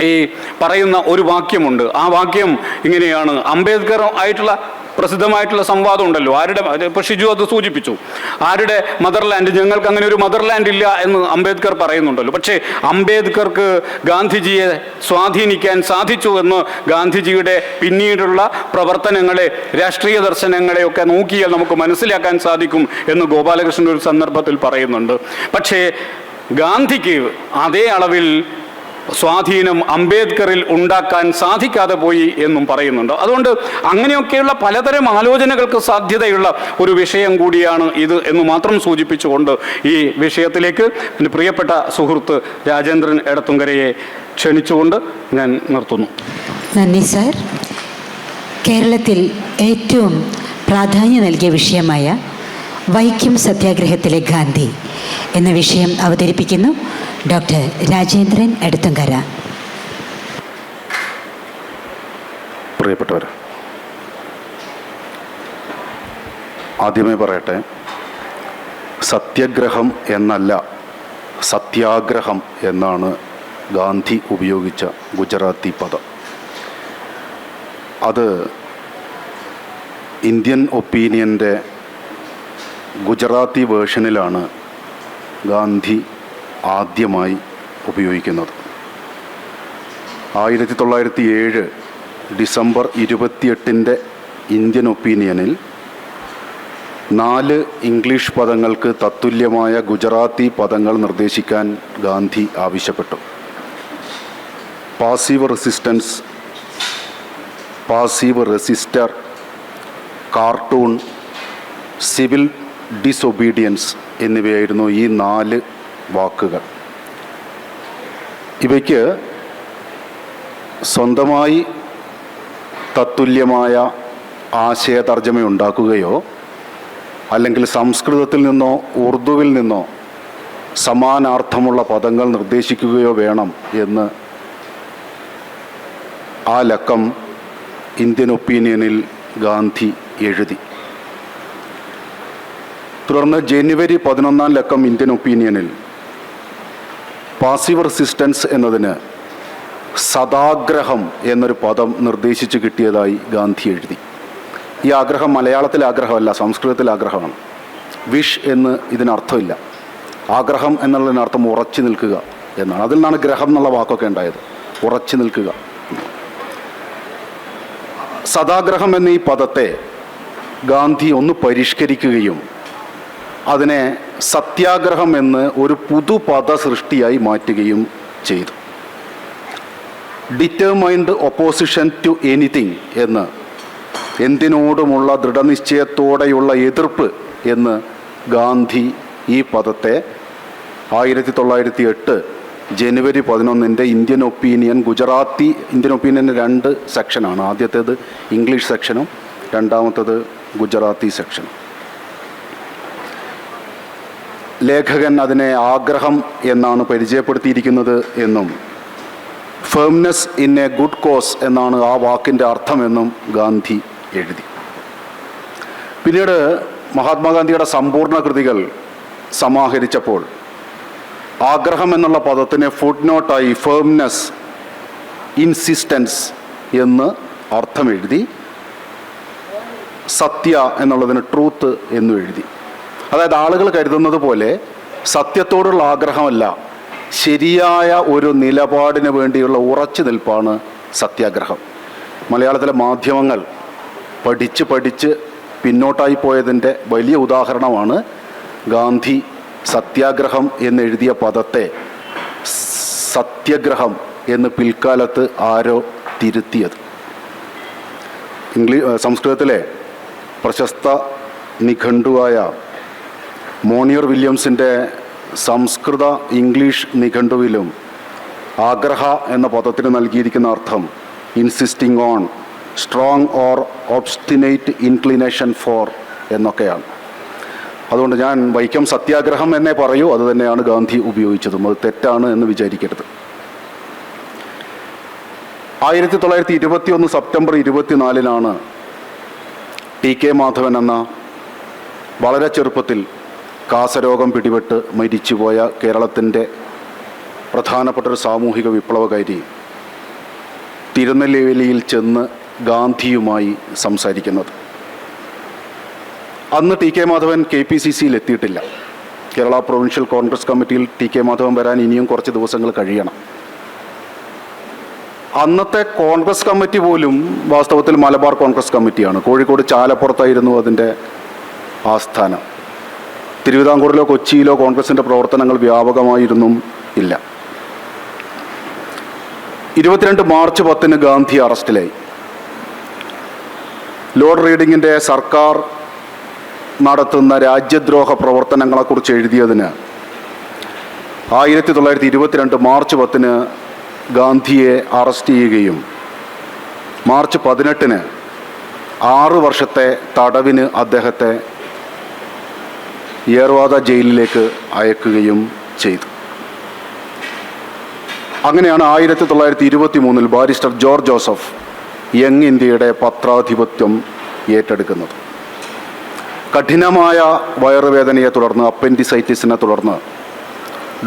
S4: ഈ പറയുന്ന ഒരു വാക്യമുണ്ട്. ആ വാക്യം ഇങ്ങനെയാണ്. അംബേദ്കർ ആയിട്ടുള്ള പ്രസിദ്ധമായിട്ടുള്ള സംവാദം ഉണ്ടല്ലോ, ഇപ്പോൾ ഷിജു അത് സൂചിപ്പിച്ചു, ആരുടെ മദർലാൻഡ്, ഞങ്ങൾക്ക് അങ്ങനെ ഒരു മദർലാൻഡ് ഇല്ല എന്ന് അംബേദ്കർ പറയുന്നുണ്ടല്ലോ. പക്ഷേ അംബേദ്കർക്ക് ഗാന്ധിജിയെ സ്വാധീനിക്കാൻ സാധിച്ചു എന്ന് ഗാന്ധിജിയുടെ പിന്നീടുള്ള പ്രവർത്തനങ്ങളെ, രാഷ്ട്രീയ ദർശനങ്ങളെയൊക്കെ നോക്കിയാൽ നമുക്ക് മനസ്സിലാക്കാൻ സാധിക്കും എന്ന് ഗോപാലകൃഷ്ണൻ ഒരു സന്ദർഭത്തിൽ പറയുന്നുണ്ട്. പക്ഷേ ഗാന്ധിക്ക് അതേ അളവിൽ സ്വാധീനം അംബേദ്കറിൽ ഉണ്ടാക്കാൻ സാധിക്കാതെ പോയി എന്നും പറയുന്നുണ്ട്. അതുകൊണ്ട് അങ്ങനെയൊക്കെയുള്ള പലതരം ആലോചനകൾക്ക് സാധ്യതയുള്ള ഒരു വിഷയം കൂടിയാണ് ഇത് എന്ന് മാത്രം സൂചിപ്പിച്ചുകൊണ്ട് ഈ വിഷയത്തിലേക്ക് എൻ്റെ പ്രിയപ്പെട്ട സുഹൃത്ത് രാജേന്ദ്രൻ എടത്തുങ്കരയെ ക്ഷണിച്ചുകൊണ്ട് ഞാൻ നിർത്തുന്നു.
S5: നന്ദി സാർ. കേരളത്തിൽ ഏറ്റവും പ്രാധാന്യം നൽകിയ വിഷയമായ വൈക്കം സത്യാഗ്രഹത്തിലെ ഗാന്ധി എന്ന വിഷയം അവതരിപ്പിക്കുന്നു ഡോക്ടർ രാജേന്ദ്രൻ എടത്തുങ്കര.
S6: പ്രിയപ്പെട്ടവർ, ആദ്യമേ പറയട്ടെ, സത്യാഗ്രഹം എന്നല്ല സത്യാഗ്രഹം എന്നാണ് ഗാന്ധി ഉപയോഗിച്ച ഗുജറാത്തി പദം. അത് ഇന്ത്യൻ ഒപ്പീനിയൻ്റെ ഗുജറാത്തി വേർഷനിലാണ് ഗാന്ധി ആദ്യമായി ഉപയോഗിക്കുന്നത്. 1907 ഡിസംബർ 28 ഇന്ത്യൻ ഒപ്പീനിയനിൽ 4 ഇംഗ്ലീഷ് പദങ്ങൾക്ക് തത്തുല്യമായ ഗുജറാത്തി പദങ്ങൾ നിർദ്ദേശിക്കാൻ ഗാന്ധി ആവശ്യപ്പെട്ടു. Passive resistance, passive resistor, cartoon, civil disobedience എന്നിവയായിരുന്നു ഈ 4 വാക്കുകൾ. ഇവയ്ക്ക് സ്വന്തമായി തത്തുല്യമായ ആശയതർജ്ജമയുണ്ടാക്കുകയോ അല്ലെങ്കിൽ സംസ്കൃതത്തിൽ നിന്നോ ഉറുദുവിൽ നിന്നോ സമാനാർത്ഥമുള്ള പദങ്ങൾ നിർദ്ദേശിക്കുകയോ വേണം എന്ന് ആ ലക്കം ഇന്ത്യൻ ഒപ്പീനിയനിൽ ഗാന്ധി എഴുതി. തുടർന്ന് ജനുവരി 11 ലക്കം ഇന്ത്യൻ ഒപ്പീനിയനിൽ പാസീവ് റെസിസ്റ്റൻസ് എന്നതിന് സദാഗ്രഹം എന്നൊരു പദം നിർദ്ദേശിച്ച് കിട്ടിയതായി ഗാന്ധി എഴുതി. ഈ ആഗ്രഹം മലയാളത്തിലെ ആഗ്രഹമല്ല, സംസ്കൃതത്തിലെ ആഗ്രഹമാണ്. വിഷ് എന്ന് ഇതിനർത്ഥമില്ല. ആഗ്രഹം എന്നുള്ളതിനർത്ഥം ഉറച്ചു നിൽക്കുക എന്നാണ്. അതിൽ നിന്നാണ് ഗ്രഹം എന്നുള്ള വാക്കൊക്കെ ഉണ്ടായത്, ഉറച്ചു നിൽക്കുക. സദാഗ്രഹം എന്ന ഈ പദത്തെ ഗാന്ധി ഒന്ന് പരിഷ്കരിക്കുകയും അതിനെ സത്യാഗ്രഹം എന്ന് ഒരു പുതുപദ സൃഷ്ടിയായി മാറ്റുകയും ചെയ്തു. ഡിറ്റർമൈൻഡ് ഒപ്പോസിഷൻ ടു എനിത്തിങ് എന്ന്, എന്തിനോടുമുള്ള ദൃഢനിശ്ചയത്തോടെയുള്ള എതിർപ്പ് എന്ന് ഗാന്ധി ഈ പദത്തെ 1908 ജനുവരി 11 ഇന്ത്യൻ ഒപ്പീനിയൻ ഗുജറാത്തി, ഇന്ത്യൻ ഒപ്പീനിയൻ്റെ 2 സെക്ഷനാണ്. ആദ്യത്തേത് ഇംഗ്ലീഷ് സെക്ഷനും രണ്ടാമത്തേത് ഗുജറാത്തി സെക്ഷനും. ലേഖകൻ അതിനെ ആഗ്രഹം എന്നാണ് പരിചയപ്പെടുത്തിയിരിക്കുന്നത് എന്നും firmness in a good cause എന്നാണ് ആ വാക്കിൻ്റെ അർത്ഥമെന്നും ഗാന്ധി എഴുതി. പിന്നീട് മഹാത്മാഗാന്ധിയുടെ സമ്പൂർണ്ണ കൃതികൾ സമാഹരിച്ചപ്പോൾ ആഗ്രഹം എന്നുള്ള പദത്തിന് ഫുട് നോട്ടായി ഫേംനെസ്, ഇൻസിസ്റ്റൻസ് എന്ന് അർത്ഥമെഴുതി. സത്യ എന്നുള്ളതിന് ട്രൂത്ത് എന്നും എഴുതി. അതായത് ആളുകൾ കരുതുന്നത് പോലെ സത്യത്തോടുള്ള ആഗ്രഹമല്ല, ശരിയായ ഒരു നിലപാടിന് വേണ്ടിയുള്ള ഉറച്ചു നിൽപ്പാണ് സത്യാഗ്രഹം. മലയാളത്തിലെ മാധ്യമങ്ങൾ പഠിച്ച് പിന്നോട്ടായി പോയതിൻ്റെ വലിയ ഉദാഹരണമാണ് ഗാന്ധി സത്യാഗ്രഹം എന്നെഴുതിയ പദത്തെ സത്യഗ്രഹം എന്ന് പിൽക്കാലത്ത് ആരോ തിരുത്തിയത്. സംസ്കൃതത്തിലെ പ്രശസ്ത നിഘണ്ടുവായ മോണിയർ വില്യംസിൻ്റെ സംസ്കൃത ഇംഗ്ലീഷ് നിഘണ്ടുവിലും ആഗ്രഹ എന്ന പദത്തിന് നൽകിയിരിക്കുന്ന അർത്ഥം insisting on, strong or obstinate inclination for എന്നൊക്കെയാണ്. അതുകൊണ്ട് ഞാൻ വൈക്കം സത്യാഗ്രഹം എന്നേ പറയൂ, അത് തന്നെയാണ് ഗാന്ധി ഉപയോഗിച്ചതും. അത് തെറ്റാണ് എന്ന് വിചാരിക്കരുത്. 1921 സെപ്റ്റംബർ 24 TK മാധവൻ എന്ന വളരെ ചെറുപ്പത്തിൽ കാസരോഗം പിടിപെട്ട് മരിച്ചുപോയ കേരളത്തിൻ്റെ പ്രധാനപ്പെട്ട ഒരു സാമൂഹിക വിപ്ലവകാരി തിരുനെല്വേലിയിൽ ചെന്ന് ഗാന്ധിയുമായി സംസാരിക്കുന്നത്. അന്ന് TK മാധവൻ KPCCയിൽ എത്തിയിട്ടില്ല. കേരള പ്രൊവിൻഷ്യൽ കോൺഗ്രസ് കമ്മിറ്റിയിൽ TK മാധവൻ വരാൻ ഇനിയും കുറച്ച് ദിവസങ്ങൾ കഴിയണം. അന്നത്തെ കോൺഗ്രസ് കമ്മിറ്റി പോലും വാസ്തവത്തിൽ മലബാർ കോൺഗ്രസ് കമ്മിറ്റിയാണ്. കോഴിക്കോട് ചാലപ്പുറത്തായിരുന്നു അതിൻ്റെ ആസ്ഥാനം. തിരുവിതാംകൂറിലോ കൊച്ചിയിലോ കോൺഗ്രസിൻ്റെ പ്രവർത്തനങ്ങൾ വ്യാപകമായിരുന്നും ഇല്ല. 22 മാർച്ച് 10 ഗാന്ധി അറസ്റ്റിലായി. ലോർഡ് റീഡിങ്ങിൻ്റെ സർക്കാർ നടത്തുന്ന രാജ്യദ്രോഹ പ്രവർത്തനങ്ങളെക്കുറിച്ച് എഴുതിയതിന് 1922 മാർച്ച് 10 ഗാന്ധിയെ അറസ്റ്റ് ചെയ്യുകയും മാർച്ച് 18 6 വർഷത്തെ തടവിന് അദ്ദേഹത്തെ യേർവാദ ജയിലിലേക്ക് അയക്കുകയും ചെയ്തു. അങ്ങനെയാണ് 1923 ബാരിസ്റ്റർ ജോർജ് ജോസഫ് യങ് ഇന്ത്യയുടെ പത്രാധിപത്യം ഏറ്റെടുക്കുന്നത്. കഠിനമായ വയറുവേദനയെ തുടർന്ന്, അപ്പൻഡിസൈറ്റിസിനെ തുടർന്ന്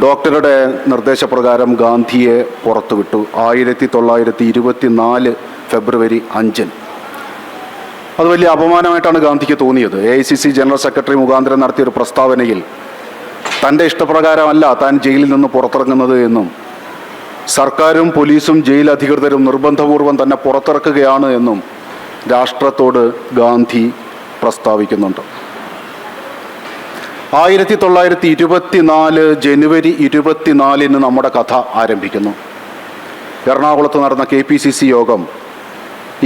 S6: ഡോക്ടറുടെ നിർദ്ദേശപ്രകാരം ഗാന്ധിയെ പുറത്തുവിട്ടു 1924 ഫെബ്രുവരി 5. അത് വലിയ അപമാനമായിട്ടാണ് ഗാന്ധിക്ക് തോന്നിയത്. AICC ജനറൽ സെക്രട്ടറി മുഖാന്തരം നടത്തിയൊരു പ്രസ്താവനയിൽ തൻ്റെ ഇഷ്ടപ്രകാരമല്ല താൻ ജയിലിൽ നിന്ന് പുറത്തിറങ്ങുന്നത് എന്നും സർക്കാരും പോലീസും ജയിൽ അധികൃതരും നിർബന്ധപൂർവം തന്നെ പുറത്തിറക്കുകയാണ് എന്നും രാഷ്ട്രത്തോട് ഗാന്ധി പ്രസ്താവിക്കുന്നുണ്ട്. 1924 ജനുവരി 24 നമ്മുടെ കഥ ആരംഭിക്കുന്നു. എറണാകുളത്ത് നടന്ന KPCC യോഗം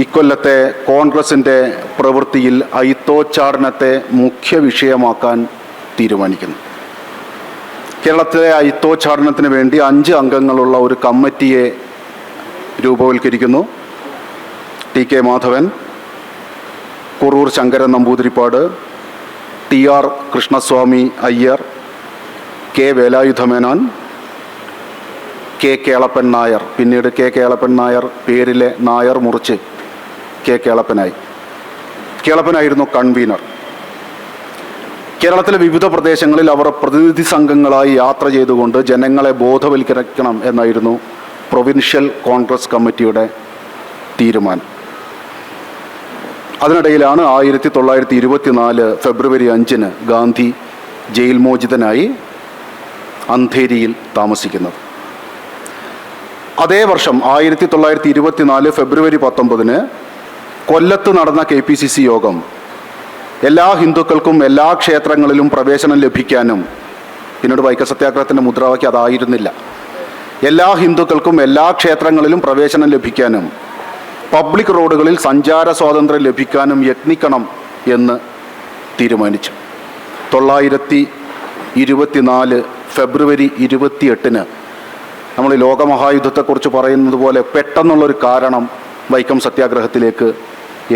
S6: ഇക്കൊല്ലത്തെ കോൺഗ്രസിൻ്റെ പ്രവൃത്തിയിൽ അയിത്തോച്ചാടനത്തെ മുഖ്യ വിഷയമാക്കാൻ തീരുമാനിക്കുന്നു. കേരളത്തിലെ അയിത്തോച്ചാടനത്തിന് വേണ്ടി 5 അംഗങ്ങളുള്ള ഒരു കമ്മിറ്റിയെ രൂപവൽക്കരിക്കുന്നു. TK Madhavan, Kuroor Sankaran Namboodiripad, TR Krishnaswamy Iyer, K വേലായുധമേനോൻ, K Kelappan Nair. പിന്നീട് K കേളപ്പൻ നായർ പേരിലെ നായർ മുറിച്ച് K കേളപ്പനായി. കേളപ്പനായിരുന്നു കൺവീനർ. കേരളത്തിലെ വിവിധ പ്രദേശങ്ങളിൽ അവർ പ്രതിനിധി സംഘങ്ങളായി യാത്ര ചെയ്തുകൊണ്ട് ജനങ്ങളെ ബോധവൽക്കരിക്കണം എന്നായിരുന്നു പ്രൊവിൻഷ്യൽ കോൺഗ്രസ് കമ്മിറ്റിയുടെ തീരുമാനം. അതിനിടയിലാണ് 1924 ഫെബ്രുവരി 5 ഗാന്ധി ജയിൽ മോചിതനായി അന്ധേരിയിൽ താമസിക്കുന്നത്. അതേ വർഷം 1924 ഫെബ്രുവരി 19 കൊല്ലത്ത് നടന്ന KPCC യോഗം എല്ലാ ഹിന്ദുക്കൾക്കും എല്ലാ ക്ഷേത്രങ്ങളിലും പ്രവേശനം ലഭിക്കാനും, പിന്നീട് വൈക്കം സത്യാഗ്രഹത്തിൻ്റെ മുദ്രാവാക്യം അതായിരുന്നില്ല, എല്ലാ ഹിന്ദുക്കൾക്കും എല്ലാ ക്ഷേത്രങ്ങളിലും പ്രവേശനം ലഭിക്കാനും പബ്ലിക് റോഡുകളിൽ സഞ്ചാര സ്വാതന്ത്ര്യം ലഭിക്കാനും യത്നിക്കണം എന്ന് തീരുമാനിച്ചു. 1924 ഫെബ്രുവരി 28 നമ്മൾ ലോകമഹായുദ്ധത്തെക്കുറിച്ച് പറയുന്നത് പോലെ പെട്ടെന്നുള്ളൊരു കാരണം വൈക്കം സത്യാഗ്രഹത്തിലേക്ക്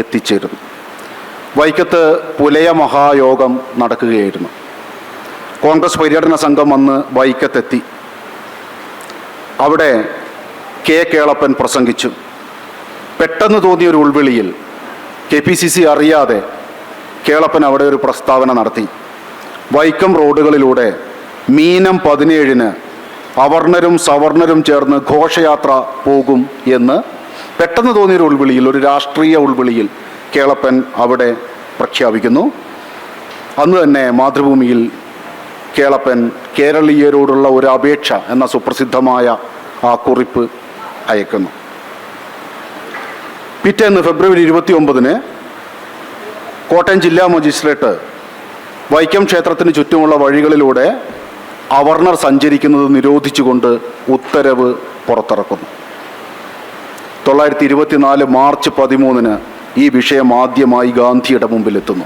S6: എത്തിച്ചേരുന്നു. വൈക്കത്ത് പുലയ മഹായോഗം നടക്കുകയായിരുന്നു. കോൺഗ്രസ് പര്യടന സംഘം അന്ന് വൈക്കത്തെത്തി. അവിടെ K കേളപ്പൻ പ്രസംഗിച്ചു. പെട്ടെന്ന് തോന്നിയൊരു ഉൾവിളിയിൽ KPCC അറിയാതെ കേളപ്പൻ അവിടെ ഒരു പ്രസ്താവന നടത്തി. വൈക്കം റോഡുകളിലൂടെ മീനം 17 അവർണരും സവർണരും ചേർന്ന് ഘോഷയാത്ര പോകും എന്ന് പെട്ടെന്ന് തോന്നിയൊരു ഉൾവിളിയിൽ, ഒരു രാഷ്ട്രീയ ഉൾവിളിയിൽ കേളപ്പൻ അവിടെ പ്രഖ്യാപിക്കുന്നു. അന്ന് തന്നെ മാതൃഭൂമിയിൽ കേളപ്പൻ കേരളീയരോടുള്ള ഒരു അപേക്ഷ എന്ന സുപ്രസിദ്ധമായ ആ കുറിപ്പ് അയക്കുന്നു. പിറ്റേന്ന് ഫെബ്രുവരി 29 കോട്ടയം ജില്ലാ മജിസ്ട്രേറ്റ് വൈക്കം ക്ഷേത്രത്തിന് ചുറ്റുമുള്ള വഴികളിലൂടെ അവർണർ സഞ്ചരിക്കുന്നത് നിരോധിച്ചുകൊണ്ട് ഉത്തരവ് പുറത്തിറക്കുന്നു. 1924 മാർച്ച് 13 ഈ വിഷയം ആദ്യമായി ഗാന്ധിയുടെ മുമ്പിലെത്തുന്നു.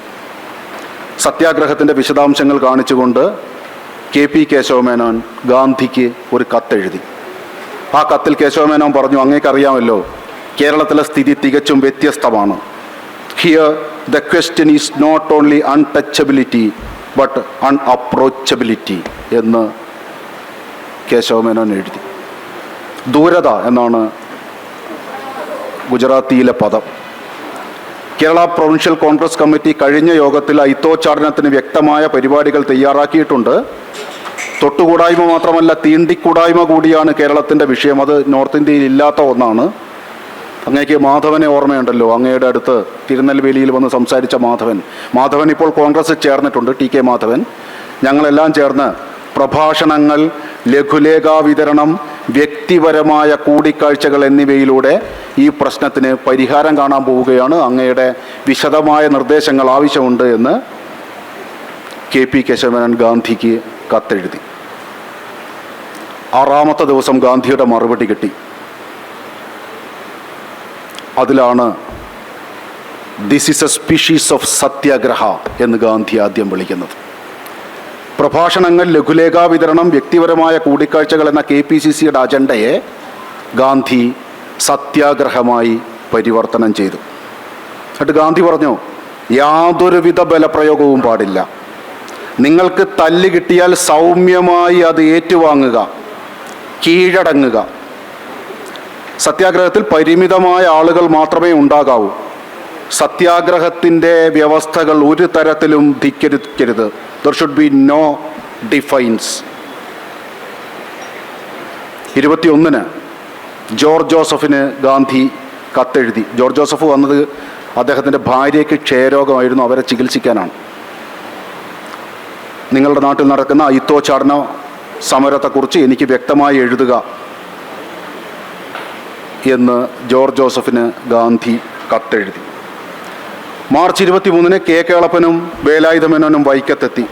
S6: സത്യാഗ്രഹത്തിൻ്റെ വിശദാംശങ്ങൾ കാണിച്ചുകൊണ്ട് KP കേശവമേനോൻ ഗാന്ധിക്ക് ഒരു കത്തെഴുതി. ആ കത്തിൽ കേശവമേനോൻ പറഞ്ഞു, അങ്ങേക്കറിയാമല്ലോ കേരളത്തിലെ സ്ഥിതി തികച്ചും വ്യത്യസ്തമാണ്. Here the question is not only untouchability but unapproachability എന്ന് കേശവമേനോൻ എഴുതി. ദൂരത എന്നാണ് ഗുജറാത്തിയിലെ പദം. കേരള പ്രൊവിൻഷ്യൽ കോൺഗ്രസ് കമ്മിറ്റി കഴിഞ്ഞ യോഗത്തിൽ അയിത്തോച്ചാടനത്തിന് വ്യക്തമായ പരിപാടികൾ തയ്യാറാക്കിയിട്ടുണ്ട്. തൊട്ടുകൂടായ്മ മാത്രമല്ല, തീണ്ടിക്കൂടായ്മ കൂടിയാണ് കേരളത്തിൻ്റെ വിഷയം. അത് നോർത്ത് ഇന്ത്യയിൽ ഇല്ലാത്ത ഒന്നാണ്. അങ്ങേക്ക് മാധവനെ ഓർമ്മയുണ്ടല്ലോ, അങ്ങയുടെ അടുത്ത് തിരുനെൽവേലിയിൽ വന്ന് സംസാരിച്ച മാധവൻ ഇപ്പോൾ കോൺഗ്രസ് ചേർന്നിട്ടുണ്ട്, TK മാധവൻ. ഞങ്ങളെല്ലാം ചേർന്ന് പ്രഭാഷണങ്ങൾ, ലഘുലേഖാ വിതരണം, വ്യക്തിപരമായ കൂടിക്കാഴ്ചകൾ എന്നിവയിലൂടെ ഈ പ്രശ്നത്തിന് പരിഹാരം കാണാൻ പോവുകയാണ്. അങ്ങയുടെ വിശദമായ നിർദ്ദേശങ്ങൾ ആവശ്യമുണ്ട് എന്ന് KP കേശവമേനോൻ ഗാന്ധിക്ക് കത്തെഴുതി. 6ാമത്തെ ദിവസം ഗാന്ധിയുടെ മറുപടി കിട്ടി. അതിലാണ് this is a species of satyagraha എന്ന് ഗാന്ധി ആദ്യം വിളിക്കുന്നത്. പ്രഭാഷണങ്ങൾ, ലഘുലേഖാ വിതരണം, വ്യക്തിപരമായ കൂടിക്കാഴ്ചകൾ എന്ന KPCCയുടെ അജണ്ടയെ ഗാന്ധി സത്യാഗ്രഹമായി പരിവർത്തനം ചെയ്തു. എന്നിട്ട് ഗാന്ധി പറഞ്ഞു, യാതൊരുവിധ ബലപ്രയോഗവും പാടില്ല. നിങ്ങൾക്ക് തല്ല് കിട്ടിയാൽ സൗമ്യമായി അത് ഏറ്റുവാങ്ങുക, കീഴടങ്ങുക. സത്യാഗ്രഹത്തിൽ പരിമിതമായ ആളുകൾ മാത്രമേ ഉണ്ടാകാവൂ. സത്യാഗ്രഹത്തിൻ്റെ വ്യവസ്ഥകൾ ഒരു തരത്തിലും ധിക്കരിക്കരുത്. There should be no defiance. 21-ന് ജോർജ് ജോസഫിന് ഗാന്ധി കത്തെഴുതി. ജോർജ് ജോസഫ് വന്നത് അദ്ദേഹത്തിൻ്റെ ഭാര്യയ്ക്ക് ക്ഷയരോഗമായിരുന്നു, അവരെ ചികിത്സിക്കാനാണ്. നിങ്ങളുടെ നാട്ടിൽ നടക്കുന്ന അയിത്തോച്ചാടന സമരത്തെക്കുറിച്ച് എനിക്ക് വ്യക്തമായി എഴുതുക എന്ന് ജോർജ് ജോസഫിന് ഗാന്ധി കത്തെഴുതി. മാർച്ച് 23-ന് K കേളപ്പനും വേലായുധ മേനോനും വൈക്കത്തെത്തി.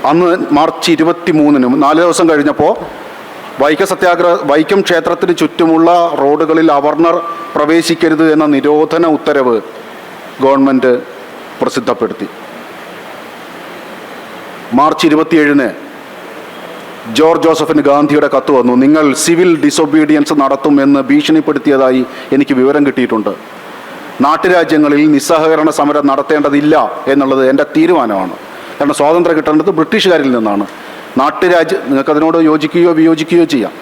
S6: അന്ന് മാർച്ച് 23-നും 4 ദിവസം കഴിഞ്ഞപ്പോൾ വൈക്കം ക്ഷേത്രത്തിന് ചുറ്റുമുള്ള റോഡുകളിൽ അവർണർ പ്രവേശിക്കരുത് എന്ന നിരോധന ഉത്തരവ് ഗവൺമെൻറ് പ്രസിദ്ധപ്പെടുത്തി. മാർച്ച് 27-ന് ജോർജ് ജോസഫിന് ഗാന്ധിയുടെ കത്ത് വന്നു. നിങ്ങൾ സിവിൽ ഡിസൊബീഡിയൻസ് നടത്തും എന്ന് ഭീഷണിപ്പെടുത്തിയതായി എനിക്ക് വിവരം കിട്ടിയിട്ടുണ്ട്. നാട്ടുരാജ്യങ്ങളിൽ നിസ്സഹകരണ സമരം നടത്തേണ്ടതില്ല എന്നുള്ളത് എൻ്റെ തീരുമാനമാണ്. കാരണം സ്വാതന്ത്ര്യം കിട്ടേണ്ടത് ബ്രിട്ടീഷുകാരിൽ നിന്നാണ്. നിങ്ങൾക്കതിനോട് യോജിക്കുകയോ വിയോജിക്കുകയോ ചെയ്യാം.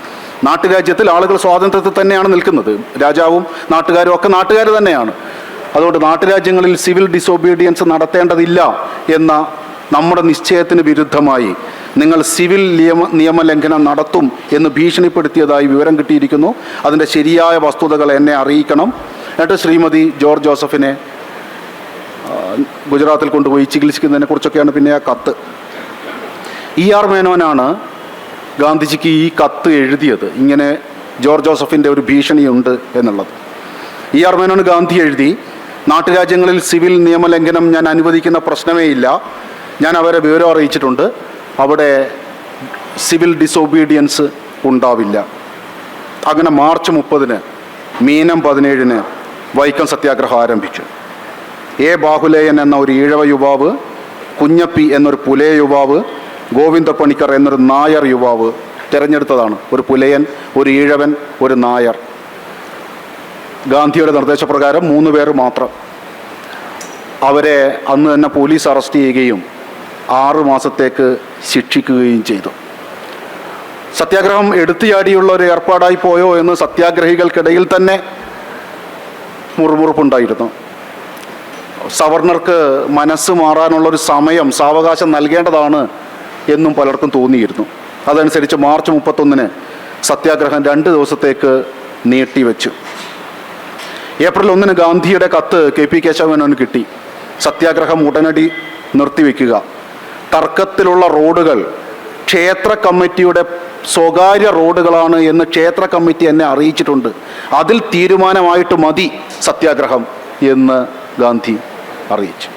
S6: നാട്ടുരാജ്യത്തിൽ ആളുകൾ സ്വാതന്ത്ര്യത്തിൽ തന്നെയാണ് നിൽക്കുന്നത്. രാജാവും നാട്ടുകാരും ഒക്കെ നാട്ടുകാർ തന്നെയാണ്. അതുകൊണ്ട് നാട്ടുരാജ്യങ്ങളിൽ സിവിൽ ഡിസൊബീഡിയൻസ് നടത്തേണ്ടതില്ല എന്ന നമ്മുടെ നിശ്ചയത്തിന് വിരുദ്ധമായി നിങ്ങൾ സിവിൽ നിയമലംഘനം നടത്തും എന്ന് ഭീഷണിപ്പെടുത്തിയതായി വിവരം കിട്ടിയിരിക്കുന്നു. അതിൻ്റെ ശരിയായ വസ്തുതകൾ എന്നെ അറിയിക്കണം. എന്നിട്ട് ശ്രീമതി ജോർജ് ജോസഫിനെ ഗുജറാത്തിൽ കൊണ്ടുപോയി ചികിത്സിക്കുന്നതിനെ കുറിച്ചൊക്കെയാണ് പിന്നെ ആ കത്ത്. ER മേനോനാണ് ഗാന്ധിജിക്ക് ഈ കത്ത് എഴുതിയത്, ഇങ്ങനെ ജോർജ് ജോസഫിൻ്റെ ഒരു ഭീഷണിയുണ്ട് എന്നുള്ളത്. ER മേനോൻ ഗാന്ധി എഴുതി, നാട്ടുരാജ്യങ്ങളിൽ സിവിൽ നിയമലംഘനം ഞാൻ അനുവദിക്കുന്ന പ്രശ്നമേ ഇല്ല. ഞാൻ അവരെ വിവരം അറിയിച്ചിട്ടുണ്ട്. അവിടെ സിവിൽ ഡിസൊബീഡിയൻസ് ഉണ്ടാവില്ല. അങ്ങനെ മാർച്ച് 30-ന് മീനം 17-ന് വൈക്കം സത്യാഗ്രഹം ആരംഭിച്ചു. ബാഹുലേയൻ എന്ന ഒരു ഈഴവ യുവാവ്, കുഞ്ഞപ്പി എന്നൊരു പുലയ യുവാവ്, ഗോവിന്ദ പണിക്കർ എന്നൊരു നായർ യുവാവ് തിരഞ്ഞെടുത്തതാണ്. ഒരു പുലയൻ, ഒരു ഈഴവൻ, ഒരു നായർ. ഗാന്ധിയുടെ നിർദ്ദേശപ്രകാരം 3 പേർ മാത്രം. അവരെ അന്ന് തന്നെ പോലീസ് അറസ്റ്റ് ചെയ്യുകയും 6 മാസത്തേക്ക് ശിക്ഷിക്കുകയും ചെയ്തു. സത്യാഗ്രഹം എടുത്തുചാടിയുള്ള ഒരു ഏർപ്പാടായി പോയോ എന്ന് സത്യാഗ്രഹികൾക്കിടയിൽ തന്നെ മുറുമുറുപ്പുണ്ടായിരുന്നു. സവർണർക്ക് മനസ്സ് മാറാനുള്ളൊരു സമയം, സാവകാശം നൽകേണ്ടതാണ് എന്നും പലർക്കും തോന്നിയിരുന്നു. അതനുസരിച്ച് മാർച്ച് 31-ന് സത്യാഗ്രഹം 2 ദിവസത്തേക്ക് നീട്ടിവെച്ചു. ഏപ്രിൽ 1-ന് ഗാന്ധിയുടെ കത്ത് KP കേശവമേനോന് കിട്ടി. സത്യാഗ്രഹം ഉടനടി നിർത്തിവെക്കുക. തർക്കത്തിലുള്ള റോഡുകൾ ക്ഷേത്ര കമ്മിറ്റിയുടെ സ്വകാര്യ റോഡുകളാണ് എന്ന് ക്ഷേത്ര കമ്മിറ്റി എന്നെ അറിയിച്ചിട്ടുണ്ട്. അതിൽ തീരുമാനമായിട്ട് മതി സത്യാഗ്രഹം എന്ന് ഗാന്ധി അറിയിച്ചു.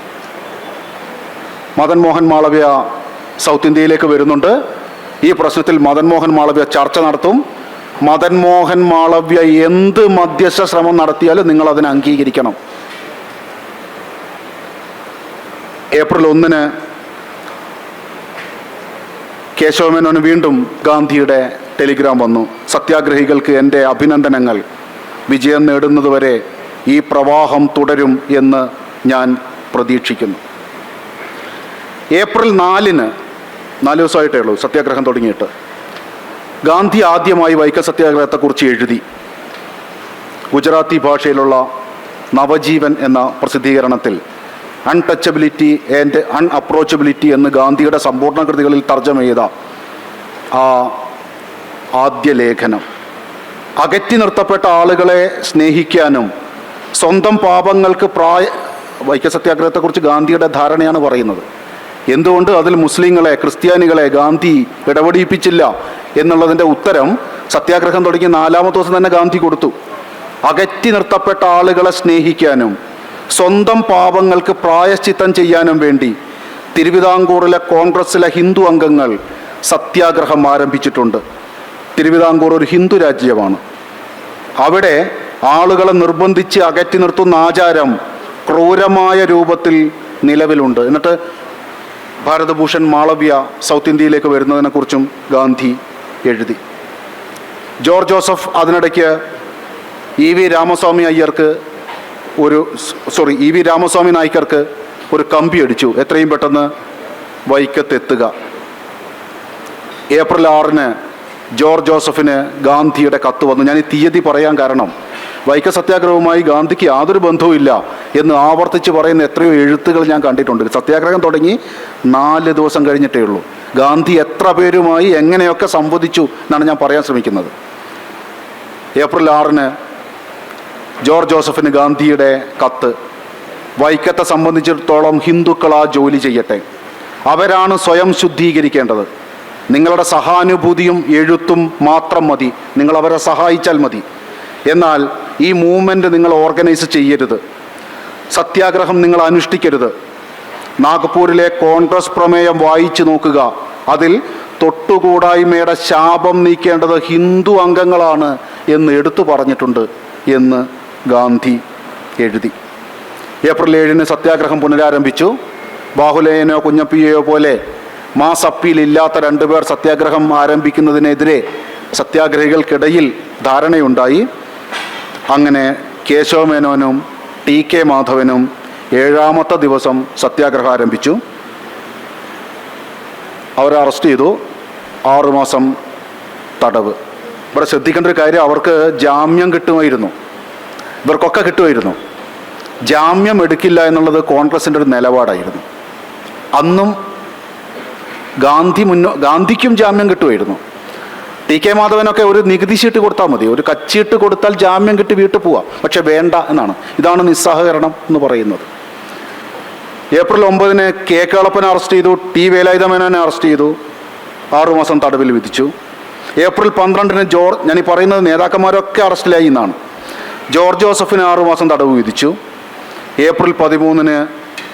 S6: മദൻ മോഹൻ മാളവ്യ സൗത്ത് ഇന്ത്യയിലേക്ക് വരുന്നുണ്ട്. ഈ പ്രശ്നത്തിൽ മദൻ മോഹൻ മാളവ്യ ചർച്ച നടത്തും. മദൻ മോഹൻ മാളവ്യ എന്ത് മധ്യസ്ഥ ശ്രമം നടത്തിയാലും നിങ്ങൾ അതിനെ അംഗീകരിക്കണം. ഏപ്രിൽ 1-ന് കേശവമേനോന് വീണ്ടും ഗാന്ധിയുടെ ടെലിഗ്രാം വന്നു. സത്യാഗ്രഹികൾക്ക് എൻ്റെ അഭിനന്ദനങ്ങൾ. വിജയം നേടുന്നതുവരെ ഈ പ്രവാഹം തുടരും എന്ന് ഞാൻ പ്രതീക്ഷിക്കുന്നു. ഏപ്രിൽ 4-ന് 4 ദിവസമായിട്ടേ ഉള്ളൂ സത്യാഗ്രഹം തുടങ്ങിയിട്ട്, ഗാന്ധി ആദ്യമായി വൈക്കം സത്യാഗ്രഹത്തെക്കുറിച്ച് എഴുതി. ഗുജറാത്തി ഭാഷയിലുള്ള നവജീവൻ എന്ന പ്രസിദ്ധീകരണത്തിൽ അൺടച്ചബിലിറ്റി ആൻഡ് അൺഅപ്രോച്ചബിലിറ്റി എന്ന് ഗാന്ധിയുടെ സമ്പൂർണ്ണ കൃതികളിൽ തർജ്ജമ ചെയ്ത ആ ആദ്യ ലേഖനം അകറ്റി നിർത്തപ്പെട്ട ആളുകളെ സ്നേഹിക്കാനും സ്വന്തം പാപങ്ങൾക്ക് വൈക്കം സത്യാഗ്രഹത്തെക്കുറിച്ച് ഗാന്ധിയുടെ ധാരണയാണ് പറയുന്നത്. എന്തുകൊണ്ട് അതിൽ മുസ്ലിങ്ങളെ, ക്രിസ്ത്യാനികളെ ഗാന്ധി ഇടപെടിപ്പിച്ചില്ല എന്നുള്ളതിൻ്റെ ഉത്തരം സത്യാഗ്രഹം തുടങ്ങി 4-ാമത്തെ ദിവസം തന്നെ ഗാന്ധി കൊടുത്തു. അകറ്റി നിർത്തപ്പെട്ട ആളുകളെ സ്നേഹിക്കാനും സ്വന്തം പാപങ്ങൾക്ക് പ്രായശ്ചിത്തം ചെയ്യാനും വേണ്ടി തിരുവിതാംകൂറിലെ കോൺഗ്രസ്സിലെ ഹിന്ദു അംഗങ്ങൾ സത്യാഗ്രഹം ആരംഭിച്ചിട്ടുണ്ട്. തിരുവിതാംകൂർ ഒരു ഹിന്ദു രാജ്യമാണ്. അവിടെ ആളുകളെ നിർബന്ധിച്ച് അകറ്റി നിർത്തുന്ന ആചാരം ക്രൂരമായ രൂപത്തിൽ നിലവിലുണ്ട്. എന്നിട്ട് ഭാരതഭൂഷൺ മാളവ്യ സൗത്ത് ഇന്ത്യയിലേക്ക് വരുന്നതിനെക്കുറിച്ചും ഗാന്ധി എഴുതി. ജോർജ് ജോസഫ് അതിനിടയ്ക്ക് ഇ.വി. രാമസ്വാമി നായ്ക്കർക്ക് ഒരു കമ്പി അടിച്ചു, എത്രയും പെട്ടെന്ന് വൈക്കത്തെത്തുക. ഏപ്രിൽ 6-ന് ജോർജ് ജോസഫിന് ഗാന്ധിയുടെ കത്ത് വന്നു. ഞാൻ ഈ തീയതി പറയാൻ കാരണം വൈക്കം സത്യാഗ്രഹവുമായി ഗാന്ധിക്ക് യാതൊരു ബന്ധവുമില്ല എന്ന് ആവർത്തിച്ച് പറയുന്ന എത്രയോ എഴുത്തുകൾ ഞാൻ കണ്ടിട്ടുണ്ട്. സത്യാഗ്രഹം തുടങ്ങി 4 ദിവസം കഴിഞ്ഞിട്ടേ ഉള്ളൂ. ഗാന്ധി എത്ര പേരുമായി എങ്ങനെയൊക്കെ സംവദിച്ചു എന്നാണ് ഞാൻ പറയാൻ ശ്രമിക്കുന്നത്. ഏപ്രിൽ 6-ന് ജോർജ് ജോസഫിന് ഗാന്ധിയുടെ കത്ത്. വൈക്കത്തെ സംബന്ധിച്ചിടത്തോളം ഹിന്ദുക്കൾ ആ ജോലി ചെയ്യട്ടെ, അവരാണ് സ്വയം ശുദ്ധീകരിക്കേണ്ടത്. നിങ്ങളുടെ സഹാനുഭൂതിയും എഴുത്തും മാത്രം മതി, നിങ്ങൾ അവരെ സഹായിച്ചാൽ മതി. എന്നാൽ ഈ മൂവ്മെൻറ്റ് നിങ്ങൾ ഓർഗനൈസ് ചെയ്യരുത്, സത്യാഗ്രഹം നിങ്ങൾ അനുഷ്ഠിക്കരുത്. നാഗ്പൂരിലെ കോൺഗ്രസ് പ്രമേയം വായിച്ചു നോക്കുക. അതിൽ തൊട്ടുകൂടായ്മയുടെ ശാപം നീക്കേണ്ടത് ഹിന്ദു അംഗങ്ങളാണ് എന്ന് എടുത്തു പറഞ്ഞിട്ടുണ്ട് എന്ന് ഗാന്ധി എഴുതി. ഏപ്രിൽ 7-ന് സത്യാഗ്രഹം പുനരാരംഭിച്ചു. ബാഹുലേയനോ കുഞ്ഞപ്പിയെയോ പോലെ മാസ് അപ്പീലില്ലാത്ത 2 പേർ സത്യാഗ്രഹം ആരംഭിക്കുന്നതിനെതിരെ സത്യാഗ്രഹികൾക്കിടയിൽ ധാരണയുണ്ടായി. അങ്ങനെ കേശവമേനോനും T.K. മാധവനും 7-ാമത്തെ ദിവസം സത്യാഗ്രഹം ആരംഭിച്ചു. അവരെ അറസ്റ്റ് ചെയ്തു. 6 മാസം തടവ്. ഇവിടെ ശ്രദ്ധിക്കേണ്ട ഒരു കാര്യം, അവർക്ക് ജാമ്യം കിട്ടുമായിരുന്നു, ഇവർക്കൊക്കെ കിട്ടുമായിരുന്നു. ജാമ്യം എടുക്കില്ല എന്നുള്ളത് കോൺഗ്രസിൻ്റെ ഒരു നിലപാടായിരുന്നു. അന്നും ഗാന്ധിക്കും ജാമ്യം കിട്ടുമായിരുന്നു. T.K. മാധവനൊക്കെ ഒരു നികുതി ചീട്ട് കൊടുത്താൽ മതി, ഒരു കച്ചീട്ട് കൊടുത്താൽ ജാമ്യം കിട്ടി വീട്ടിൽ പോവാം. പക്ഷെ വേണ്ട എന്നാണ്. ഇതാണ് നിസ്സഹകരണം എന്ന് പറയുന്നത്. ഏപ്രിൽ 9-ന് K. കേളപ്പനെ അറസ്റ്റ് ചെയ്തു. T. വേലായുധമേനോനെ അറസ്റ്റ് ചെയ്തു. 6 മാസം തടവിൽ വിധിച്ചു. ഏപ്രിൽ 12-ന് ഞാനീ പറയുന്നത് നേതാക്കന്മാരൊക്കെ അറസ്റ്റിലായി എന്നാണ്. ജോർജ് ജോസഫിന് 6 മാസം തടവ് വിധിച്ചു. ഏപ്രിൽ 13-ന്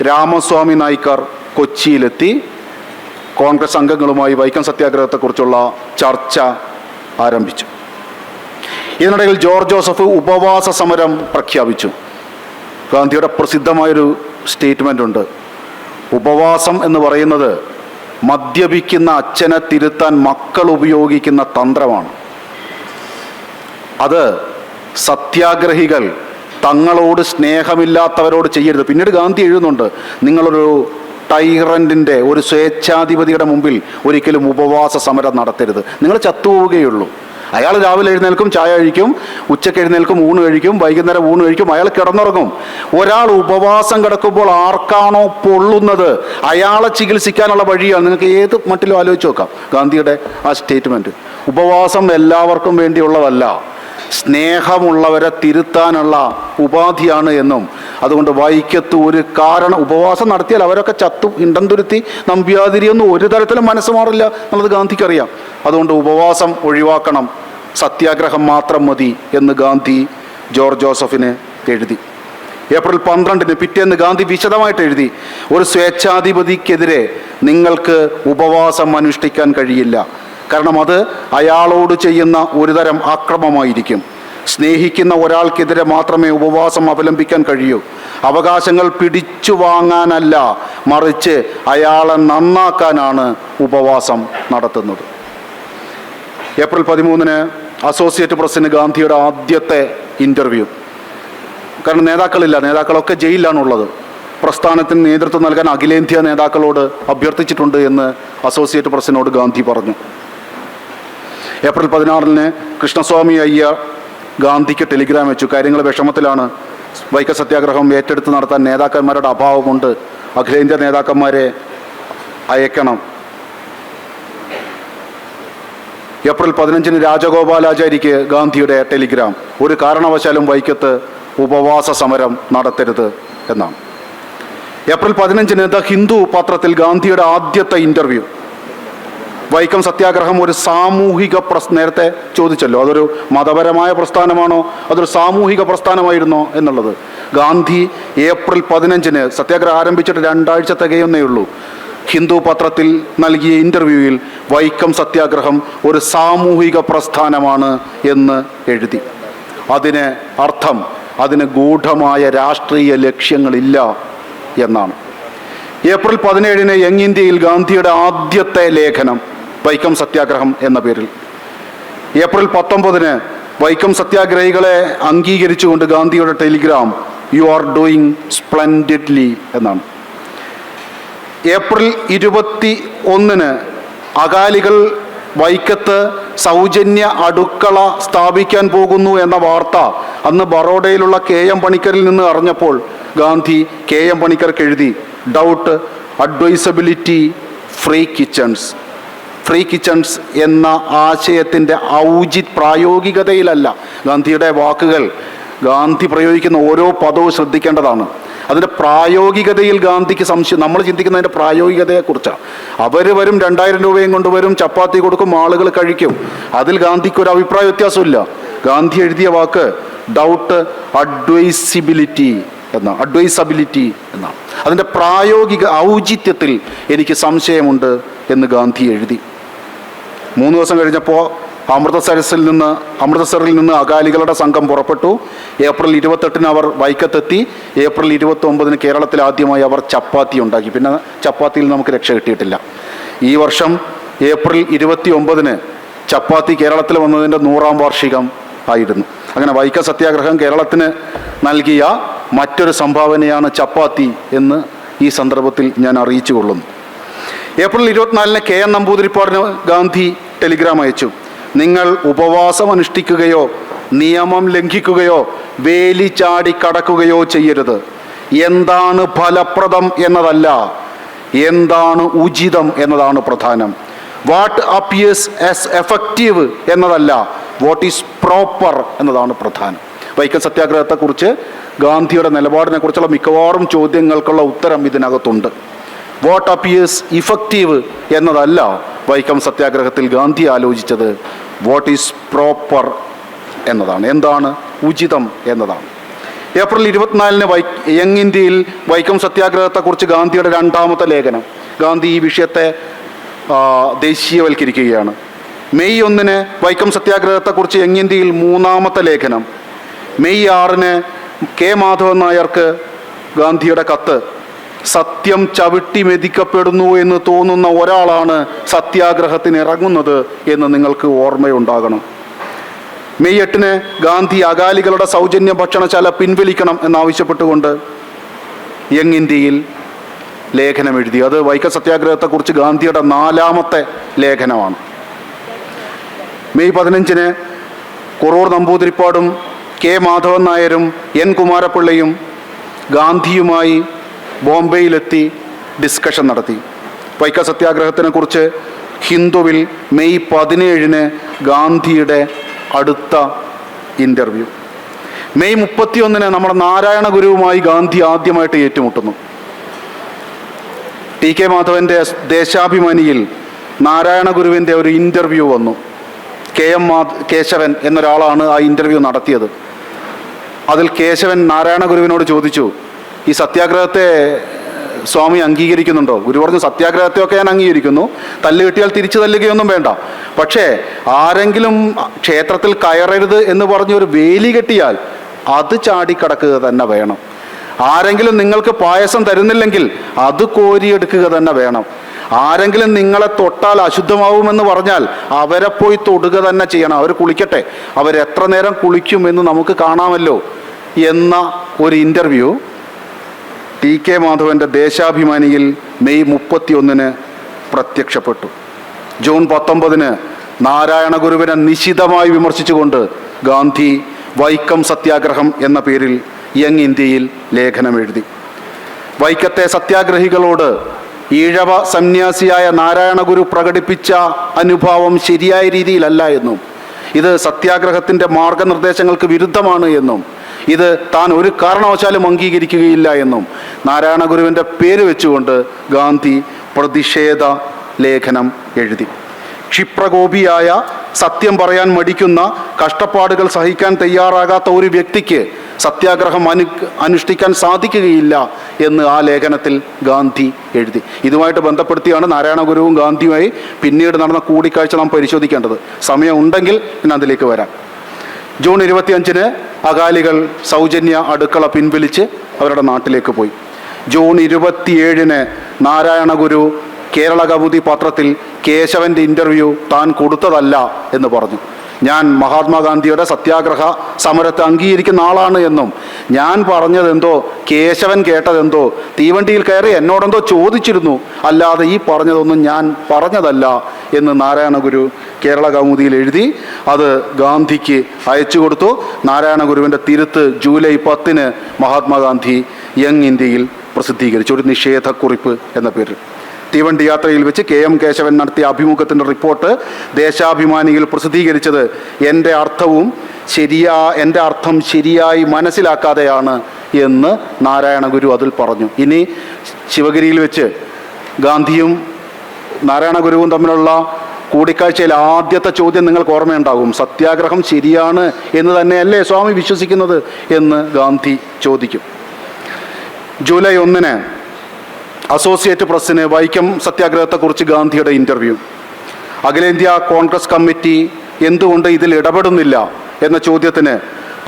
S6: രാമസ്വാമി നായ്ക്കർ കൊച്ചിയിലെത്തി. കോൺഗ്രസ് അംഗങ്ങളുമായി വൈക്കം സത്യാഗ്രഹത്തെക്കുറിച്ചുള്ള ചർച്ച ആരംഭിച്ചു. ഇതിനിടയിൽ ജോർജ് ജോസഫ് ഉപവാസ സമരം പ്രഖ്യാപിച്ചു. ഗാന്ധിയുടെ പ്രസിദ്ധമായൊരു സ്റ്റേറ്റ്മെൻ്റ് ഉണ്ട്. ഉപവാസം എന്ന് പറയുന്നത് മദ്യപിക്കുന്ന അച്ഛനെ തിരുത്താൻ മക്കൾ ഉപയോഗിക്കുന്ന തന്ത്രമാണ്. അത് സത്യാഗ്രഹികൾ തങ്ങളോട് സ്നേഹമില്ലാത്തവരോട് ചെയ്യരുത്. പിന്നീട് ഗാന്ധി എഴുതുന്നുണ്ട്, നിങ്ങളൊരു ടൈറൻറ്റിൻ്റെ, ഒരു സ്വേച്ഛാധിപതിയുടെ മുമ്പിൽ ഒരിക്കലും ഉപവാസ സമരം നടത്തരുത്, നിങ്ങൾ ചത്തുപോവുകയുള്ളൂ. അയാൾ രാവിലെ എഴുന്നേൽക്കും, ചായ കഴിക്കും, ഉച്ചയ്ക്ക് എഴുന്നേൽക്കും, ഊണ് കഴിക്കും, വൈകുന്നേരം ഊണ് കഴിക്കും, അയാൾ കിടന്നുറങ്ങും. ഒരാൾ ഉപവാസം കിടക്കുമ്പോൾ ആർക്കാണോ പൊള്ളുന്നത് അയാളെ ചികിത്സിക്കാനുള്ള വഴിയാണ്. നിങ്ങൾക്ക് ഏത് മട്ടിലും ആലോചിച്ച് നോക്കാം ഗാന്ധിയുടെ ആ സ്റ്റേറ്റ്മെൻറ്റ്. ഉപവാസം എല്ലാവർക്കും വേണ്ടിയുള്ളതല്ല, സ്നേഹമുള്ളവരെ തിരുത്താനുള്ള ഉപാധിയാണ് എന്നും, അതുകൊണ്ട് വൈക്കത്ത് ഒരു കാരണം ഉപവാസം നടത്തിയാൽ അവരൊക്കെ ചത്തു, ഇണ്ടംതുരുത്തി നമ്പ്യാതിരിയൊന്നും ഒരു തരത്തിലും മനസ്സ് മാറില്ല എന്നുള്ളത് ഗാന്ധിക്കറിയാം. അതുകൊണ്ട് ഉപവാസം ഒഴിവാക്കണം, സത്യാഗ്രഹം മാത്രം മതി എന്ന് ഗാന്ധി ജോർജ് ജോസഫിന് എഴുതി. ഏപ്രിൽ 12-ന് പിറ്റേന്ന് ഗാന്ധി വിശദമായിട്ട് എഴുതി, ഒരു സ്വേച്ഛാധിപതിക്കെതിരെ നിങ്ങൾക്ക് ഉപവാസം അനുഷ്ഠിക്കാൻ കഴിയില്ല, കാരണം അത് അയാളോട് ചെയ്യുന്ന ഒരുതരം ആക്രമമായിരിക്കും. സ്നേഹിക്കുന്ന ഒരാൾക്കെതിരെ മാത്രമേ ഉപവാസം അവലംബിക്കാൻ കഴിയൂ. അവകാശങ്ങൾ പിടിച്ചു വാങ്ങാനല്ല, മറിച്ച് അയാളെ നന്നാക്കാനാണ് ഉപവാസം നടത്തുന്നത്. ഏപ്രിൽ 13-ന് അസോസിയേറ്റ് പ്രസിന് ഗാന്ധിയുടെ ആദ്യത്തെ ഇൻ്റർവ്യൂ. കാരണം നേതാക്കളില്ല, നേതാക്കളൊക്കെ ജയിലിലാണുള്ളത്. പ്രസ്ഥാനത്തിന് നേതൃത്വം നൽകാൻ അഖിലേന്ത്യാ നേതാക്കളോട് അഭ്യർത്ഥിച്ചിട്ടുണ്ട് എന്ന് അസോസിയേറ്റ് പ്രസിനോട് ഗാന്ധി പറഞ്ഞു. ഏപ്രിൽ 16 കൃഷ്ണസ്വാമി അയ്യർ ഗാന്ധിക്ക് ടെലിഗ്രാം വെച്ചു. കാര്യങ്ങൾ വിഷമത്തിലാണ്, വൈക്കം സത്യാഗ്രഹം ഏറ്റെടുത്ത് നടത്താൻ നേതാക്കന്മാരുടെ അഭാവമുണ്ട്, അഖിലേന്ത്യാ നേതാക്കന്മാരെ അയക്കണം. ഏപ്രിൽ 15 രാജഗോപാലാചാരിക്ക് ഗാന്ധിയുടെ ടെലിഗ്രാം, ഒരു കാരണവശാലും വൈക്കത്ത് ഉപവാസ സമരം നടത്തരുത് എന്നാണ്. ഏപ്രിൽ 15 ദ ഹിന്ദു പത്രത്തിൽ ഗാന്ധിയുടെ ആദ്യത്തെ ഇൻ്റർവ്യൂ. വൈക്കം സത്യാഗ്രഹം ഒരു സാമൂഹിക നേരത്തെ ചോദിച്ചല്ലോ, അതൊരു മതപരമായ പ്രസ്ഥാനമാണോ അതൊരു സാമൂഹിക പ്രസ്ഥാനമായിരുന്നോ എന്നുള്ളത്. ഗാന്ധി ഏപ്രിൽ 15 സത്യാഗ്രഹം ആരംഭിച്ചിട്ട് 2 ആഴ്ച തികയുന്നേ ഉള്ളൂ. ഹിന്ദു പത്രത്തിൽ നൽകിയ ഇൻ്റർവ്യൂവിൽ വൈക്കം സത്യാഗ്രഹം ഒരു സാമൂഹിക പ്രസ്ഥാനമാണ് എന്ന് എഴുതി. അതിന് അർത്ഥം അതിന് ഗൂഢമായ രാഷ്ട്രീയ ലക്ഷ്യങ്ങളില്ല എന്നാണ്. ഏപ്രിൽ 17 യങ് ഇന്ത്യയിൽ ഗാന്ധിയുടെ ആദ്യത്തെ ലേഖനം വൈക്കം സത്യാഗ്രഹം എന്ന പേരിൽ. ഏപ്രിൽ 19 വൈക്കം സത്യാഗ്രഹികളെ അംഗീകരിച്ചുകൊണ്ട് ഗാന്ധിയുടെ ടെലിഗ്രാം, യു ആർ ഡൂയിങ് സ്പ്ലെൻഡിഡ്ലി എന്നാണ്. ഏപ്രിൽ 21 അകാലികൾ വൈക്കത്ത് സൗജന്യ അടുക്കള സ്ഥാപിക്കാൻ പോകുന്നു എന്ന വാർത്ത അന്ന് ബറോഡയിലുള്ള KM പണിക്കരിൽ നിന്ന് അറിഞ്ഞപ്പോൾ ഗാന്ധി KM പണിക്കർക്ക് എഴുതി, doubt advisability free kitchens. Free kitchens എന്ന ആശയത്തിൻ്റെ പ്രായോഗികതയിലല്ല. ഗാന്ധിയുടെ വാക്കുകൾ, ഗാന്ധി പ്രയോഗിക്കുന്ന ഓരോ പദവും ശ്രദ്ധിക്കേണ്ടതാണ്. അതിൻ്റെ പ്രായോഗികതയിൽ ഗാന്ധിക്ക് സംശയം. നമ്മൾ ചിന്തിക്കുന്നതിൻ്റെ പ്രായോഗികതയെക്കുറിച്ചാണ്. അവർ വരും, 2000 രൂപയും കൊണ്ടുവരും, ചപ്പാത്തി കൊടുക്കും, ആളുകൾ കഴിക്കും. അതിൽ ഗാന്ധിക്ക് ഒരു അഭിപ്രായ വ്യത്യാസമില്ല. ഗാന്ധി എഴുതിയ വാക്ക് ഡൗട്ട് അഡ്വൈസബിലിറ്റി എന്നാണ്. അതിൻ്റെ പ്രായോഗിക ഔചിത്യത്തിൽ എനിക്ക് സംശയമുണ്ട് എന്ന് ഗാന്ധി എഴുതി. 3 ദിവസം കഴിഞ്ഞപ്പോൾ അമൃതസറിൽ നിന്ന് അകാലികളുടെ സംഘം പുറപ്പെട്ടു. ഏപ്രിൽ 28 അവർ വൈക്കത്തെത്തി. ഏപ്രിൽ 29 കേരളത്തിൽ ആദ്യമായി അവർ ചപ്പാത്തി ഉണ്ടാക്കി. പിന്നെ ചപ്പാത്തിയിൽ നമുക്ക് രക്ഷ കിട്ടിയിട്ടില്ല. ഈ വർഷം ഏപ്രിൽ 29 ചപ്പാത്തി കേരളത്തിൽ വന്നതിൻ്റെ 100ാം വാർഷികം ആയിരുന്നു. അങ്ങനെ വൈക്കം സത്യാഗ്രഹം കേരളത്തിന് നൽകിയ മറ്റൊരു സംഭാവനയാണ് ചപ്പാത്തി എന്ന് ഈ സന്ദർഭത്തിൽ ഞാൻ അറിയിച്ചു കൊള്ളുന്നു. ഏപ്രിൽ 24 KN നമ്പൂതിരിപ്പാടിന് ഗാന്ധി ടെലിഗ്രാം അയച്ചു. നിങ്ങൾ ഉപവാസം അനുഷ്ഠിക്കുകയോ നിയമം ലംഘിക്കുകയോ വേലി ചാടി കടക്കുകയോ ചെയ്യരുത്. എന്താണ് ഫലപ്രദം എന്നതല്ല, എന്താണ് ഉചിതം എന്നതാണ് പ്രധാനം. വാട്ട് അപ്പിയേഴ്സ് ആസ് എഫക്റ്റീവ് എന്നതല്ല, വാട്ട് ഈസ് പ്രോപ്പർ എന്നതാണ് പ്രധാനം. വൈക്കം സത്യാഗ്രഹത്തെക്കുറിച്ച് ഗാന്ധിയുടെ നിലപാടിനെ കുറിച്ചുള്ള മിക്കവാറും ചോദ്യങ്ങൾക്കുള്ള ഉത്തരം ഇതിനകത്തുണ്ട്. വാട്ട് അപ്പിയേഴ്സ് ഇഫക്റ്റീവ് എന്നതല്ല വൈക്കം സത്യാഗ്രഹത്തിൽ ഗാന്ധി ആലോചിച്ചത്, വാട്ട് ഈസ് പ്രോപ്പർ എന്നതാണ്, എന്താണ് ഉചിതം എന്നതാണ്. ഏപ്രിൽ 24 യങ് ഇന്ത്യയിൽ വൈക്കം സത്യാഗ്രഹത്തെക്കുറിച്ച് ഗാന്ധിയുടെ 2ാമത്തെ ലേഖനം. ഗാന്ധി ഈ വിഷയത്തെ ദേശീയവൽക്കരിക്കുകയാണ്. മെയ് 1 വൈക്കം സത്യാഗ്രഹത്തെക്കുറിച്ച് യങ് ഇന്ത്യയിൽ 3ാമത്തെ ലേഖനം. May 6 K. മാധവൻ നായർക്ക് ഗാന്ധിയുടെ കത്ത്. സത്യം ചവിട്ടി മെതിക്കപ്പെടുന്നു എന്ന് തോന്നുന്ന ഒരാളാണ് സത്യാഗ്രഹത്തിന് ഇറങ്ങുന്നത് എന്ന് നിങ്ങൾക്ക് ഓർമ്മയുണ്ടാകണം. മെയ് 8 ഗാന്ധി അകാലികളുടെ സൗജന്യ ഭക്ഷണശാല പിൻവലിക്കണം എന്നാവശ്യപ്പെട്ടുകൊണ്ട് യങ് ഇന്ത്യയിൽ ലേഖനം എഴുതി. അത് വൈക്കം സത്യാഗ്രഹത്തെക്കുറിച്ച് ഗാന്ധിയുടെ 4ാമത്തെ ലേഖനമാണ്. മെയ് 15 കുറൂർ നമ്പൂതിരിപ്പാടും K. മാധവൻ നായരും N. കുമാരപിള്ളയും ഗാന്ധിയുമായി ബോംബെയിലെത്തി ഡിസ്കഷൻ നടത്തി. വൈക്കം സത്യാഗ്രഹത്തിനെ കുറിച്ച് ഹിന്ദുവിൽ മെയ് 17 ഗാന്ധിയുടെ അടുത്ത ഇൻ്റർവ്യൂ. മെയ് 31 നമ്മുടെ നാരായണ ഗുരുവുമായി ഗാന്ധി ആദ്യമായിട്ട് ഏറ്റുമുട്ടുന്നു. TK മാധവൻ്റെ ദേശാഭിമാനിയിൽ നാരായണ ഗുരുവിൻ്റെ ഒരു ഇൻ്റർവ്യൂ വന്നു. KM കേശവൻ എന്നൊരാളാണ് ആ ഇൻ്റർവ്യൂ നടത്തിയത്. അതിൽ കേശവൻ നാരായണ ഗുരുവിനോട് ചോദിച്ചു, ഈ സത്യാഗ്രഹത്തെ സ്വാമി അംഗീകരിക്കുന്നുണ്ടോ? ഗുരു പറഞ്ഞു, സത്യാഗ്രഹത്തെയൊക്കെ ഞാൻ അംഗീകരിക്കുന്നു, തല്ല് കിട്ടിയാൽ തിരിച്ചു തല്ലുകയൊന്നും വേണ്ട. പക്ഷേ ആരെങ്കിലും ക്ഷേത്രത്തിൽ കയറരുത് എന്ന് പറഞ്ഞ് ഒരു വേലി കെട്ടിയാൽ അത് ചാടിക്കടക്കുക തന്നെ വേണം. ആരെങ്കിലും നിങ്ങൾക്ക് പായസം തരുന്നില്ലെങ്കിൽ അത് കോരിയെടുക്കുക തന്നെ വേണം. ആരെങ്കിലും നിങ്ങളെ തൊട്ടാൽ അശുദ്ധമാവുമെന്ന് പറഞ്ഞാൽ അവരെ പോയി തൊടുക തന്നെ ചെയ്യണം. അവർ കുളിക്കട്ടെ, അവരെത്ര നേരം കുളിക്കും എന്ന് നമുക്ക് കാണാമല്ലോ എന്ന ഒരു ഇൻ്റർവ്യൂ TK മാധവൻ്റെ ദേശാഭിമാനിയിൽ മെയ് 31 പ്രത്യക്ഷപ്പെട്ടു. ജൂൺ 19 നാരായണ ഗുരുവിനെ നിശിതമായി വിമർശിച്ചുകൊണ്ട് ഗാന്ധി വൈക്കം സത്യാഗ്രഹം എന്ന പേരിൽ യങ് ഇന്ത്യയിൽ ലേഖനം എഴുതി. വൈക്കത്തെ സത്യാഗ്രഹികളോട് ഈഴവ സന്യാസിയായ നാരായണ ഗുരു പ്രകടിപ്പിച്ച അനുഭാവം ശരിയായ രീതിയിലല്ല എന്നും ഇത് സത്യാഗ്രഹത്തിൻ്റെ മാർഗനിർദ്ദേശങ്ങൾക്ക് വിരുദ്ധമാണ് എന്നും ഇത് താൻ ഒരു കാരണവശാലും അംഗീകരിക്കുകയില്ല എന്നും നാരായണ ഗുരുവിൻ്റെ പേര് വെച്ചുകൊണ്ട് ഗാന്ധി പ്രതിഷേധ ലേഖനം എഴുതി. ക്ഷിപ്രകോപിയായ, സത്യം പറയാൻ മടിക്കുന്ന, കഷ്ടപ്പാടുകൾ സഹിക്കാൻ തയ്യാറാകാത്ത ഒരു വ്യക്തിക്ക് സത്യാഗ്രഹം അനുഷ്ഠിക്കാൻ സാധിക്കുകയില്ല എന്ന് ആ ലേഖനത്തിൽ ഗാന്ധി എഴുതി. ഇതുമായിട്ട് ബന്ധപ്പെടുത്തിയാണ് നാരായണ ഗുരുവും ഗാന്ധിയുമായി പിന്നീട് നടന്ന കൂടിക്കാഴ്ച നാം പരിശോധിക്കേണ്ടത്. സമയം ഉണ്ടെങ്കിൽ ഞാൻ അതിലേക്ക് വരാം. ജൂൺ 25 അകാലികൾ സൗജന്യ അടുക്കള പിൻവലിച്ച് അവരുടെ നാട്ടിലേക്ക് പോയി. ജൂൺ 27 നാരായണ ഗുരു കേരള കൗമുദി പത്രത്തിൽ കേശവൻ്റെ ഇൻ്റർവ്യൂ താൻ കൊടുത്തതല്ല എന്ന് പറഞ്ഞു. ഞാൻ മഹാത്മാഗാന്ധിയുടെ സത്യാഗ്രഹ സമരത്തെ അംഗീകരിക്കുന്ന ആളാണ് എന്നും ഞാൻ പറഞ്ഞതെന്തോ കേശവൻ കേട്ടതെന്തോ തീവണ്ടിയിൽ കയറി എന്നോടെന്തോ ചോദിച്ചിരുന്നു, അല്ലാതെ ഈ പറഞ്ഞതൊന്നും ഞാൻ പറഞ്ഞതല്ല എന്ന് നാരായണ ഗുരു കേരള കൗമുദിയിൽ എഴുതി. അത് ഗാന്ധിക്ക് അയച്ചു കൊടുത്തു. നാരായണ ഗുരുവിൻ്റെ തിരുത്ത് ജൂലൈ 10 മഹാത്മാഗാന്ധി യങ് ഇന്ത്യയിൽ പ്രസിദ്ധീകരിച്ചു, ഒരു നിഷേധക്കുറിപ്പ് എന്ന പേരിൽ. തീവണ്ടി യാത്രയിൽ വെച്ച് KM കേശവൻ നടത്തിയ അഭിമുഖത്തിൻ്റെ റിപ്പോർട്ട് ദേശാഭിമാനിയിൽ പ്രസിദ്ധീകരിച്ചത് എൻ്റെ അർത്ഥം ശരിയായി മനസ്സിലാക്കാതെയാണ് എന്ന് നാരായണ ഗുരു അതിൽ പറഞ്ഞു. ഇനി ശിവഗിരിയിൽ വെച്ച് ഗാന്ധിയും നാരായണ ഗുരുവും തമ്മിലുള്ള കൂടിക്കാഴ്ചയിൽ ആദ്യത്തെ ചോദ്യം നിങ്ങൾക്ക് ഓർമ്മയുണ്ടാകും. സത്യാഗ്രഹം ശരിയാണ് എന്ന് തന്നെയല്ലേ സ്വാമി വിശ്വസിക്കുന്നത് എന്ന് ഗാന്ധി ചോദിക്കും. ജൂലൈ 1 അസോസിയേറ്റ് പ്രസ്സിന് വൈക്കം സത്യാഗ്രഹത്തെക്കുറിച്ച് ഗാന്ധിയുടെ ഇൻ്റർവ്യൂ. അഖിലേന്ത്യാ കോൺഗ്രസ് കമ്മിറ്റി എന്തുകൊണ്ട് ഇതിൽ ഇടപെടുന്നില്ല എന്ന ചോദ്യത്തിന്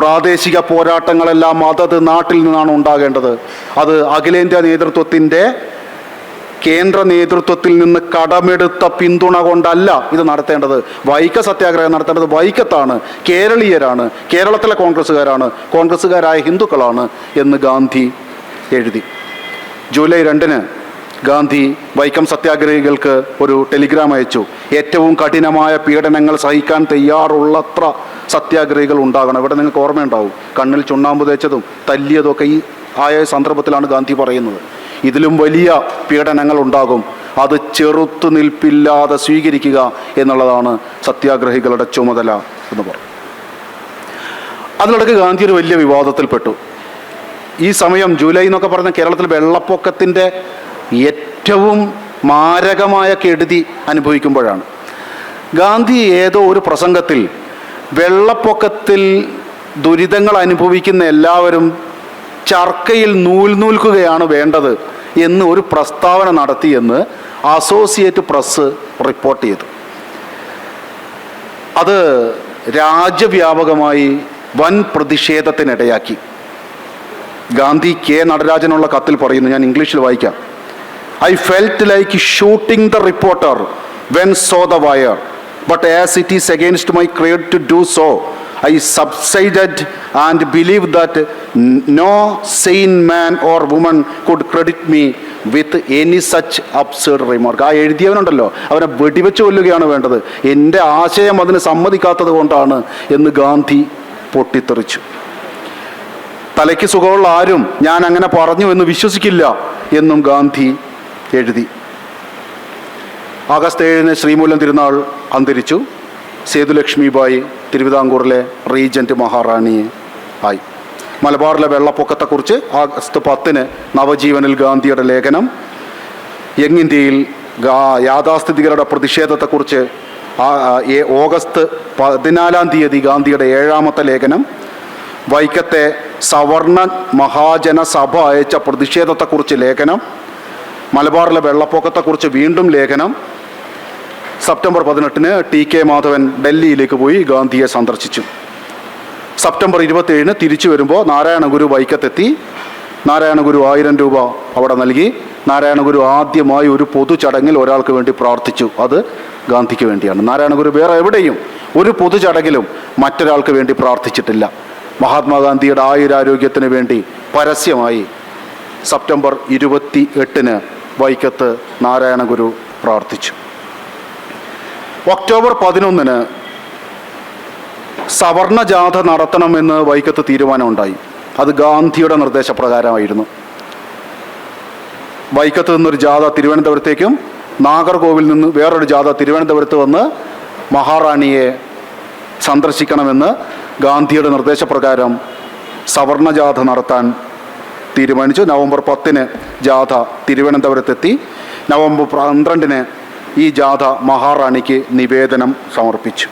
S6: പ്രാദേശിക പോരാട്ടങ്ങളെല്ലാം അതത് നാട്ടിൽ നിന്നാണ് ഉണ്ടാകേണ്ടത്, അത് അഖിലേന്ത്യാ നേതൃത്വത്തിൻ്റെ കേന്ദ്ര നേതൃത്വത്തിൽ നിന്ന് കടമെടുത്ത പിന്തുണ കൊണ്ടല്ല ഇത് നടത്തേണ്ടത്. വൈക്ക സത്യാഗ്രഹം നടത്തേണ്ടത് വൈക്കത്താണ്, കേരളീയരാണ്, കേരളത്തിലെ കോൺഗ്രസ്സുകാരായ ഹിന്ദുക്കളാണ് എന്ന് ഗാന്ധി എഴുതി. ജൂലൈ 2 ഗാന്ധി വൈക്കം സത്യാഗ്രഹികൾക്ക് ഒരു ടെലിഗ്രാം അയച്ചു. ഏറ്റവും കഠിനമായ പീഡനങ്ങൾ സഹിക്കാൻ തയ്യാറുള്ളത്ര സത്യാഗ്രഹികൾ ഉണ്ടാകണം. ഇവിടെ നിങ്ങൾക്ക് ഓർമ്മയുണ്ടാവും, കണ്ണിൽ ചുണ്ണാമ്പ് തേച്ചതും തല്ലിയതും ഒക്കെ ഈ ആയ സന്ദർഭത്തിലാണ് ഗാന്ധി പറയുന്നത്. ഇതിലും വലിയ പീഡനങ്ങൾ ഉണ്ടാകും, അത് ചെറുത്തു നിൽപ്പില്ലാതെ സ്വീകരിക്കുക എന്നുള്ളതാണ് സത്യാഗ്രഹികളുടെ ചുമതല എന്ന് പറഞ്ഞു. അതിനിടയ്ക്ക് ഗാന്ധി ഒരു വലിയ വിവാദത്തിൽപ്പെട്ടു. ഈ സമയം ജൂലൈ എന്നൊക്കെ പറഞ്ഞ കേരളത്തിൽ വെള്ളപ്പൊക്കത്തിൻ്റെ ഏറ്റവും മാരകമായ കെടുതി അനുഭവിക്കുമ്പോഴാണ്. ഗാന്ധി ഏതോ ഒരു പ്രസംഗത്തിൽ വെള്ളപ്പൊക്കത്തിൽ ദുരിതങ്ങൾ അനുഭവിക്കുന്ന എല്ലാവരും ചർക്കയിൽ നൂൽക്കുകയാണ് വേണ്ടത് എന്ന് ഒരു പ്രസ്താവന നടത്തിയെന്ന് അസോസിയേറ്റ് പ്രസ് റിപ്പോർട്ട് ചെയ്തു. അത് രാജ്യവ്യാപകമായി വൻ പ്രതിഷേധത്തിനിടയാക്കി. ഗാന്ധി നടരാജനുള്ള കത്തിൽ പറയുന്നു, ഞാൻ ഇംഗ്ലീഷിൽ വായിക്കാം. I felt like shooting the reporter when saw the wire, but as it is against my credit to do so, I subsided and believe that no sane man or woman could credit me with any such absurd remark. ആ എഴുതിയവനുണ്ടല്ലോ, അവനെ വെടിവെച്ച് കൊല്ലുകയാണ് വേണ്ടത്, എൻ്റെ ആശയം അതിന് സമ്മതിക്കാത്തത് കൊണ്ടാണ് എന്ന് ഗാന്ധി പൊട്ടിത്തെറിച്ചു. തലയ്ക്ക് സുഖമുള്ള ആരും ഞാൻ അങ്ങനെ പറഞ്ഞു എന്ന് വിശ്വസിക്കില്ല എന്നും ഗാന്ധി എഴുതി. ആഗസ്റ്റ് 7 ശ്രീമൂലം തിരുനാൾ അന്തരിച്ചു. സേതുലക്ഷ്മിബായി തിരുവിതാംകൂറിലെ റീജന്റ് മഹാറാണി ആയി. മലബാറിലെ വെള്ളപ്പൊക്കത്തെക്കുറിച്ച് ആഗസ്റ്റ് 10 നവജീവനിൽ ഗാന്ധിയുടെ ലേഖനം. യങ് ഇന്ത്യയിൽ യാഥാസ്ഥിതികരുടെ പ്രതിഷേധത്തെക്കുറിച്ച് ഓഗസ്റ്റ് 14 ഗാന്ധിയുടെ 7ാമത്തെ ലേഖനം. വൈക്കത്തെ സവർണ മഹാജന സഭ അയച്ച പ്രതിഷേധത്തെക്കുറിച്ച് ലേഖനം. മലബാറിലെ വെള്ളപ്പൊക്കത്തെക്കുറിച്ച് വീണ്ടും ലേഖനം. സെപ്റ്റംബർ 18 TK മാധവൻ ഡൽഹിയിലേക്ക് പോയി ഗാന്ധിയെ സന്ദർശിച്ചു. സെപ്റ്റംബർ 27 തിരിച്ചു വരുമ്പോൾ നാരായണ ഗുരു വൈക്കത്തെത്തി. നാരായണ ഗുരു 1000 രൂപ അവിടെ നൽകി. നാരായണ ഗുരു ആദ്യമായി ഒരു പൊതു ചടങ്ങിൽ ഒരാൾക്ക് വേണ്ടി പ്രാർത്ഥിച്ചു. അത് ഗാന്ധിക്ക് വേണ്ടിയാണ്. നാരായണ ഗുരു വേറെ എവിടെയും ഒരു പൊതു ചടങ്ങിലും മറ്റൊരാൾക്ക് വേണ്ടി പ്രാർത്ഥിച്ചിട്ടില്ല. മഹാത്മാഗാന്ധിയുടെ ആയുരാരോഗ്യത്തിന് വേണ്ടി പരസ്യമായി സെപ്റ്റംബർ 28 വൈക്കത്ത് നാരായണ ഗുരു പ്രാർത്ഥിച്ചു. ഒക്ടോബർ 11 സവർണ ജാഥ നടത്തണമെന്ന് വൈക്കത്ത് തീരുമാനമുണ്ടായി. അത് ഗാന്ധിയുടെ നിർദ്ദേശപ്രകാരമായിരുന്നു. വൈക്കത്ത് നിന്നൊരു ജാഥ തിരുവനന്തപുരത്തേക്കും നാഗർകോവിൽ നിന്ന് വേറൊരു ജാഥ തിരുവനന്തപുരത്ത് വന്ന് മഹാറാണിയെ സന്ദർശിക്കണമെന്ന് ഗാന്ധിയുടെ നിർദ്ദേശപ്രകാരം സവർണ ജാഥ നടത്താൻ തീരുമാനിച്ചു. നവംബർ 10 ജാഥ തിരുവനന്തപുരത്തെത്തി. നവംബർ 12 ഈ ജാഥ മഹാറാണിക്ക് നിവേദനം സമർപ്പിച്ചു.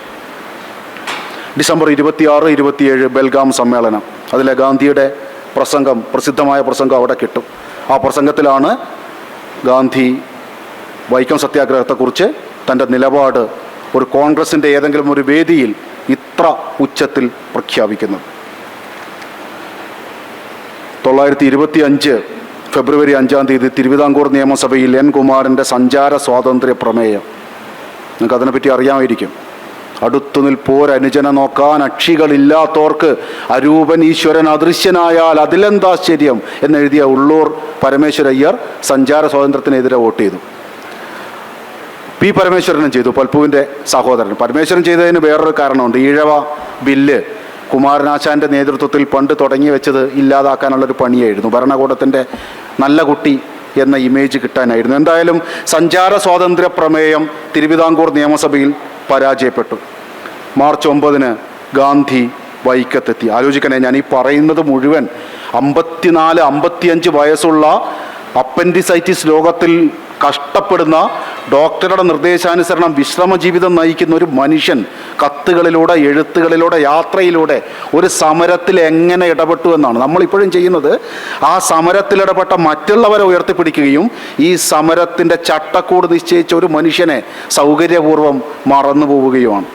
S6: ഡിസംബർ 26, 27 ബെൽഗാം സമ്മേളനം. അതിലെ ഗാന്ധിയുടെ പ്രസംഗം, പ്രസിദ്ധമായ പ്രസംഗം അവിടെ കിട്ടും. ആ പ്രസംഗത്തിലാണ് ഗാന്ധി വൈക്കം സത്യാഗ്രഹത്തെക്കുറിച്ച് തൻ്റെ നിലപാട് ഒരു കോൺഗ്രസിൻ്റെ ഏതെങ്കിലും ഒരു വേദിയിൽ ഇത്ര ഉച്ചത്തിൽ പ്രഖ്യാപിക്കുന്നത്. 1925 ഫെബ്രുവരി 5 തിരുവിതാംകൂർ നിയമസഭയിൽ എൻ കുമാരൻ്റെ സഞ്ചാര സ്വാതന്ത്ര്യ പ്രമേയം. നിങ്ങൾക്ക് അതിനെപ്പറ്റി അറിയാമായിരിക്കും. അടുത്തു നിൽപ്പോരനുജനെ നോക്കാൻ അക്ഷികളില്ലാത്തോർക്ക് അരൂപൻ ഈശ്വരൻ അദൃശ്യനായാൽ അതിലെന്താശ്ചര്യം എന്നെഴുതിയ ഉള്ളൂർ പരമേശ്വരയ്യർ സഞ്ചാര സ്വാതന്ത്ര്യത്തിനെതിരെ വോട്ട് ചെയ്തു. പി പരമേശ്വരനും ചെയ്തു, പൽപ്പുവിൻ്റെ സഹോദരൻ. പരമേശ്വരൻ ചെയ്തതിന് വേറൊരു കാരണമുണ്ട്. ഈഴവ ബില്ല് കുമാരനാശാൻ്റെ നേതൃത്വത്തിൽ പണ്ട് തുടങ്ങി വെച്ചത് ഇല്ലാതാക്കാനുള്ളൊരു പണിയായിരുന്നു. ഭരണകൂടത്തിൻ്റെ നല്ല കുട്ടി എന്ന ഇമേജ് കിട്ടാനായിരുന്നു. എന്തായാലും സഞ്ചാര സ്വാതന്ത്ര്യ പ്രമേയം തിരുവിതാംകൂർ നിയമസഭയിൽ പരാജയപ്പെട്ടു. മാർച്ച് 9 ഗാന്ധി വൈക്കത്തെത്തി. ആലോചിക്കണേ, ഞാൻ ഈ പറയുന്നത് മുഴുവൻ 54-55 വയസ്സുള്ള അപ്പൻഡിസൈറ്റിസ് രോഗത്തിൽ കഷ്ടപ്പെടുന്ന, ഡോക്ടറുടെ നിർദ്ദേശാനുസരണം വിശ്രമ ജീവിതം നയിക്കുന്ന ഒരു മനുഷ്യൻ കത്തുകളിലൂടെ, എഴുത്തുകളിലൂടെ, യാത്രയിലൂടെ ഒരു സമരത്തിൽ എങ്ങനെ ഇടപെട്ടു എന്നാണ് നമ്മളിപ്പോഴും ചെയ്യുന്നത്. ആ സമരത്തിൽ ഇടപെട്ട മറ്റുള്ളവരെ ഉയർത്തിപ്പിടിക്കുകയും ഈ സമരത്തിൻ്റെ ചട്ടക്കൂട് നിശ്ചയിച്ച ഒരു മനുഷ്യനെ സൗകര്യപൂർവ്വം മറന്നു പോവുകയുമാണ്.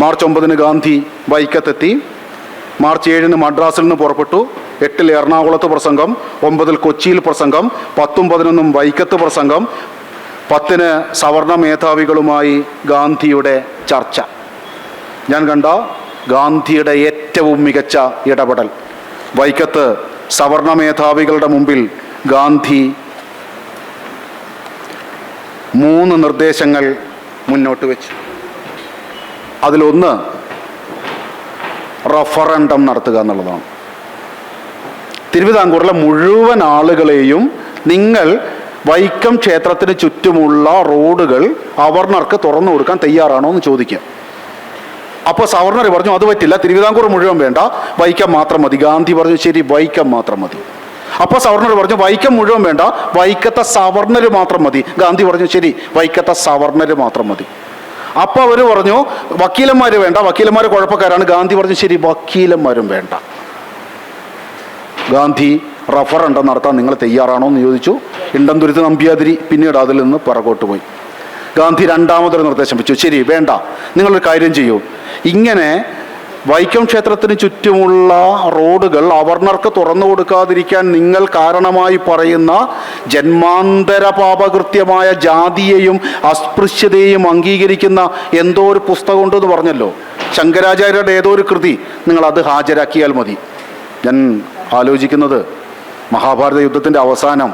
S6: മാർച്ച് 9 ഗാന്ധി വൈക്കത്തെത്തി. മാർച്ച് 7 മദ്രാസിൽ നിന്ന് പുറപ്പെട്ടു. 8 എറണാകുളത്ത് പ്രസംഗം, 9 കൊച്ചിയിൽ പ്രസംഗം, 10, 11 വൈക്കത്ത് പ്രസംഗം, 10 സവർണ മേധാവികളുമായി ഗാന്ധിയുടെ ചർച്ച. ഞാൻ കണ്ട ഗാന്ധിയുടെ ഏറ്റവും മികച്ച ഇടപെടൽ. വൈക്കത്ത് സവർണ മേധാവികളുടെ മുമ്പിൽ ഗാന്ധി 3 നിർദ്ദേശങ്ങൾ മുന്നോട്ട് വെച്ചു. അതിലൊന്ന് റഫറൻഡം നടത്തുക എന്നുള്ളതാണ്. തിരുവിതാംകൂറിലെ മുഴുവൻ ആളുകളെയും നിങ്ങൾ വൈക്കം ക്ഷേത്രത്തിന് ചുറ്റുമുള്ള റോഡുകൾ അവർണർക്ക് തുറന്നു കൊടുക്കാൻ തയ്യാറാണോ എന്ന് ചോദിക്കുക. അപ്പോൾ സവർണർ പറഞ്ഞു അത് പറ്റില്ല, തിരുവിതാംകൂർ മുഴുവൻ വേണ്ട, വൈക്കം മാത്രം മതി. ഗാന്ധി പറഞ്ഞു ശരി, വൈക്കം മാത്രം മതി. അപ്പോൾ സവർണർ പറഞ്ഞു വൈക്കം മുഴുവൻ വേണ്ട, വൈക്കത്തെ സവർണർ മാത്രം മതി. ഗാന്ധി പറഞ്ഞു ശരി, വൈക്കത്തെ സവർണർ മാത്രം മതി. അപ്പോൾ അവർ പറഞ്ഞു വക്കീലന്മാർ വേണ്ട, വക്കീലന്മാർ കുഴപ്പക്കാരാണ്. ഗാന്ധി പറഞ്ഞു ശരി, വക്കീലന്മാരും വേണ്ട. ഗാന്ധി റഫറൻഡം നടത്താൻ നിങ്ങൾ തയ്യാറാണോ എന്ന് ചോദിച്ചു. ഇണ്ടംതുരുത്ത് നമ്പ്യാതിരി പിന്നീട് അതിൽ നിന്ന് പിറകോട്ട് പോയി. ഗാന്ധി രണ്ടാമതൊരു നിർദ്ദേശം വെച്ചു. ശരി, വേണ്ട, നിങ്ങളൊരു കാര്യം ചെയ്യൂ, ഇങ്ങനെ വൈക്കം ക്ഷേത്രത്തിന് ചുറ്റുമുള്ള റോഡുകൾ അവർണർക്ക് തുറന്നു കൊടുക്കാതിരിക്കാൻ നിങ്ങൾ കാരണമായി പറയുന്ന ജന്മാന്തര പാപകൃത്യമായ ജാതിയെയും അസ്പൃശ്യതയെയും അംഗീകരിക്കുന്ന എന്തോ ഒരു പുസ്തകം ഉണ്ടെന്ന് പറഞ്ഞല്ലോ, ശങ്കരാചാര്യരുടെ ഏതോ ഒരു കൃതി, നിങ്ങളത് ഹാജരാക്കിയാൽ മതി. ഞാൻ ആലോചിക്കുന്നത് മഹാഭാരത യുദ്ധത്തിൻ്റെ അവസാനം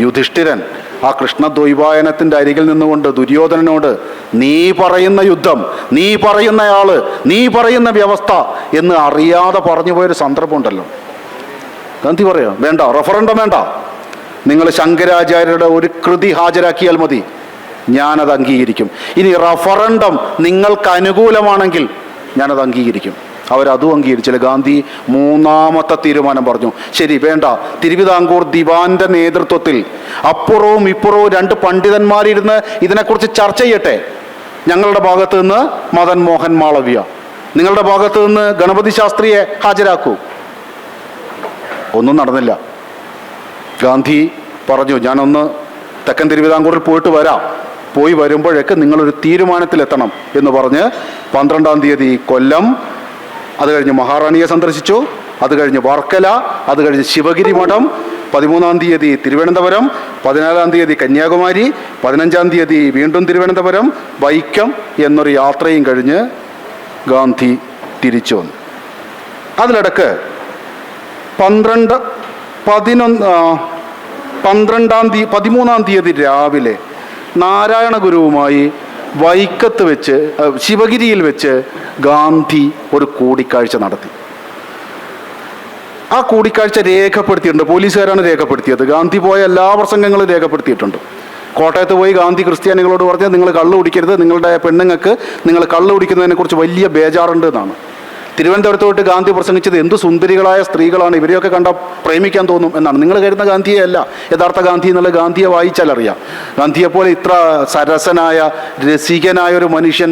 S6: യുധിഷ്ഠിരൻ ആ കൃഷ്ണദ്വൈപായനത്തിൻ്റെ അരികിൽ നിന്നുകൊണ്ട് ദുര്യോധനനോട് നീ പറയുന്ന യുദ്ധം, നീ പറയുന്നയാള്, നീ പറയുന്ന വ്യവസ്ഥ എന്ന് അറിയാതെ പറഞ്ഞു പോയൊരു സന്ദർഭമുണ്ടല്ലോ. ഗാന്ധി പറയാം വേണ്ട, റഫറൻഡം വേണ്ട, നിങ്ങൾ ശങ്കരാചാര്യരുടെ ഒരു കൃതി ഹാജരാക്കിയാൽ മതി, ഞാനത് അംഗീകരിക്കും. ഇനി റഫറൻഡം നിങ്ങൾക്ക് അനുകൂലമാണെങ്കിൽ ഞാനത് അംഗീകരിക്കും. അവരതും അംഗീകരിച്ചില്ല. ഗാന്ധി മൂന്നാമത്തെ തീരുമാനം പറഞ്ഞു. ശരി, വേണ്ട, തിരുവിതാംകൂർ ദിവാന്റെ നേതൃത്വത്തിൽ അപ്പുറവും ഇപ്പുറവും 2 പണ്ഡിതന്മാരിരുന്ന് ഇതിനെക്കുറിച്ച് ചർച്ച ചെയ്യട്ടെ. ഞങ്ങളുടെ ഭാഗത്ത് നിന്ന് മദൻ മോഹൻ മാളവ്യ, നിങ്ങളുടെ ഭാഗത്ത് നിന്ന് ഗണപതി ശാസ്ത്രിയെ ഹാജരാക്കൂ. ഒന്നും നടന്നില്ല. ഗാന്ധി പറഞ്ഞു ഞാനൊന്ന് തെക്കൻ തിരുവിതാംകൂറിൽ പോയിട്ട് വരാം, പോയി വരുമ്പോഴേക്ക് നിങ്ങളൊരു തീരുമാനത്തിലെത്തണം എന്ന് പറഞ്ഞ് 12-ാം തീയതി കൊല്ലം, അത് കഴിഞ്ഞ് മഹാറാണിയെ സന്ദർശിച്ചു, അത് കഴിഞ്ഞ് വർക്കല, അത് കഴിഞ്ഞ് ശിവഗിരി മഠം, 13-ാം തീയതി തിരുവനന്തപുരം, 14-ാം തീയതി കന്യാകുമാരി, 15-ാം തീയതി വീണ്ടും തിരുവനന്തപുരം, വൈക്കം എന്നൊരു യാത്രയും കഴിഞ്ഞ് ഗാന്ധി തിരിച്ചു വന്നു. അതിലിടക്ക് 12 13 തീയതി രാവിലെ നാരായണ ഗുരുവുമായി വൈക്കത്ത് വെച്ച് ശിവഗിരിയിൽ വെച്ച് ഗാന്ധി ഒരു കൂടിക്കാഴ്ച നടത്തി. ആ കൂടിക്കാഴ്ച രേഖപ്പെടുത്തിയിട്ടുണ്ട്. പോലീസുകാരാണ് രേഖപ്പെടുത്തിയത്. ഗാന്ധി പോയ എല്ലാ പ്രസംഗങ്ങളും രേഖപ്പെടുത്തിയിട്ടുണ്ട്. കോട്ടയത്ത് പോയി ഗാന്ധി ക്രിസ്ത്യാനികളോട് പറഞ്ഞാൽ നിങ്ങൾ കള്ള് കുടിക്കരുത്, നിങ്ങളുടെ പെണ്ണുങ്ങൾക്ക് നിങ്ങൾ കള്ള് കുടിക്കുന്നതിനെക്കുറിച്ച് വലിയ ബേജാറുണ്ട് എന്നാണ്. തിരുവനന്തപുരത്ത് പോയിട്ട് ഗാന്ധി പ്രസംഗിച്ചത് എന്ത് സുന്ദരികളായ സ്ത്രീകളാണ്, ഇവരെയൊക്കെ കണ്ടാൽ പ്രേമിക്കാൻ തോന്നും എന്നാണ്. നിങ്ങൾ കരുതുന്ന ഗാന്ധിയെ അല്ല യഥാർത്ഥ ഗാന്ധി എന്നുള്ള. ഗാന്ധിയെ വായിച്ചാലറിയാം. ഗാന്ധിയെപ്പോലെ ഇത്ര സരസനായ രസികനായ ഒരു മനുഷ്യൻ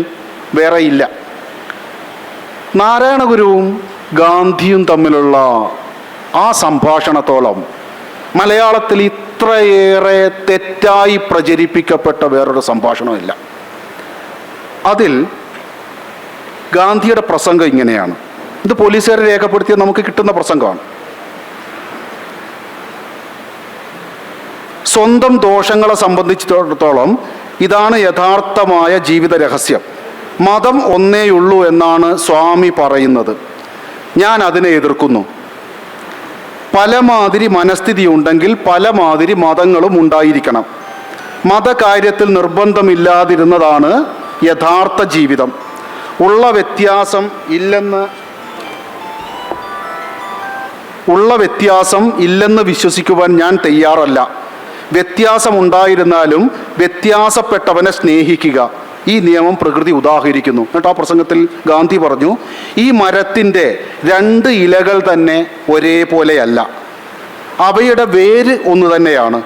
S6: വേറെ ഇല്ല. നാരായണ ഗുരുവും ഗാന്ധിയും തമ്മിലുള്ള ആ സംഭാഷണത്തോളം മലയാളത്തിൽ ഇത്രയേറെ തെറ്റായി പ്രചരിപ്പിക്കപ്പെട്ട വേറൊരു സംഭാഷണമില്ല. അതിൽ ഗാന്ധിയുടെ പ്രസംഗം ഇങ്ങനെയാണ്. ഇത് പോലീസുകാരെ രേഖപ്പെടുത്തിയ നമുക്ക് കിട്ടുന്ന പ്രസംഗമാണ്. സ്വന്തം ദോഷങ്ങളെ സംബന്ധിച്ചിടത്തോളം ഇതാണ് യഥാർത്ഥമായ ജീവിത രഹസ്യം. മതം ഒന്നേയുള്ളൂ എന്നാണ് സ്വാമി പറയുന്നത്. ഞാൻ അതിനെ എതിർക്കുന്നു. പലമാതിരി മനസ്ഥിതി ഉണ്ടെങ്കിൽ പലമാതിരി മതങ്ങളും ഉണ്ടായിരിക്കണം. മതകാര്യത്തിൽ നിർബന്ധമില്ലാതിരുന്നതാണ് യഥാർത്ഥ ജീവിതം. ഉള്ള വ്യത്യാസം ഇല്ലെന്ന് വിശ്വസിക്കുവാൻ ഞാൻ തയ്യാറല്ല. വ്യത്യാസമുണ്ടായിരുന്നാലും വ്യത്യാസപ്പെട്ടവനെ സ്നേഹിക്കുക. ഈ നിയമം പ്രകൃതി ഉദാഹരിക്കുന്നു. എന്നിട്ട് ആ പ്രസംഗത്തിൽ ഗാന്ധി പറഞ്ഞു, ഈ മരത്തിൻ്റെ 2 ഇലകൾ തന്നെ ഒരേപോലെയല്ല, അവയുടെ വേര് ഒന്ന് തന്നെയാണ്.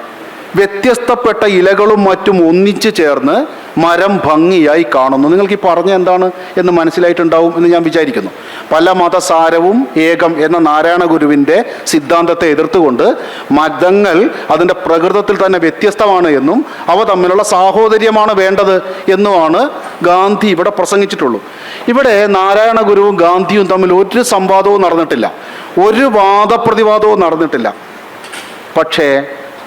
S6: വ്യത്യസ്തപ്പെട്ട ഇലകളും മറ്റും ഒന്നിച്ചു ചേർന്ന് മരം ഭംഗിയായി കാണുന്നു. നിങ്ങൾക്ക് ഈ പറഞ്ഞ എന്താണ് എന്ന് മനസ്സിലായിട്ടുണ്ടാവും എന്ന് ഞാൻ വിചാരിക്കുന്നു. പല മതസാരവും ഏകം എന്ന നാരായണ ഗുരുവിൻ്റെ സിദ്ധാന്തത്തെ എതിർത്തുകൊണ്ട് മതങ്ങൾ അതിൻ്റെ പ്രകൃതത്തിൽ തന്നെ വ്യത്യസ്തമാണ് എന്നും അവ തമ്മിലുള്ള സാഹോദര്യമാണ് വേണ്ടത് എന്നുമാണ് ഗാന്ധി ഇവിടെ പ്രസംഗിച്ചിട്ടുള്ളൂ. ഇവിടെ നാരായണ ഗുരുവും ഗാന്ധിയും തമ്മിൽ ഒരു സംവാദവും നടന്നിട്ടില്ല, ഒരു വാദപ്രതിവാദവും നടന്നിട്ടില്ല. പക്ഷേ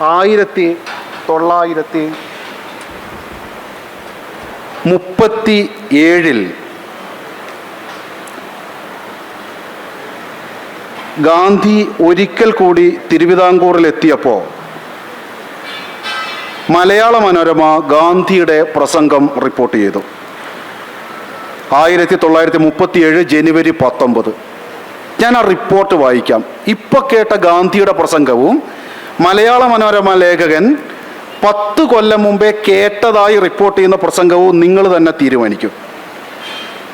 S6: 1937 ഗാന്ധി ഒരിക്കൽ കൂടി തിരുവിതാംകൂറിലെത്തിയപ്പോൾ മലയാള മനോരമ ഗാന്ധിയുടെ പ്രസംഗം റിപ്പോർട്ട് ചെയ്തു. 1937 ജനുവരി 19. ഞാൻ ആ റിപ്പോർട്ട് വായിക്കാം. ഇപ്പോൾ കേട്ട ഗാന്ധിയുടെ പ്രസംഗവും മലയാള മനോരമ ലേഖകൻ 10 കൊല്ലം മുമ്പേ കേട്ടതായി റിപ്പോർട്ട് ചെയ്യുന്ന പ്രസംഗവും നിങ്ങൾ തന്നെ തീരുമാനിക്കും.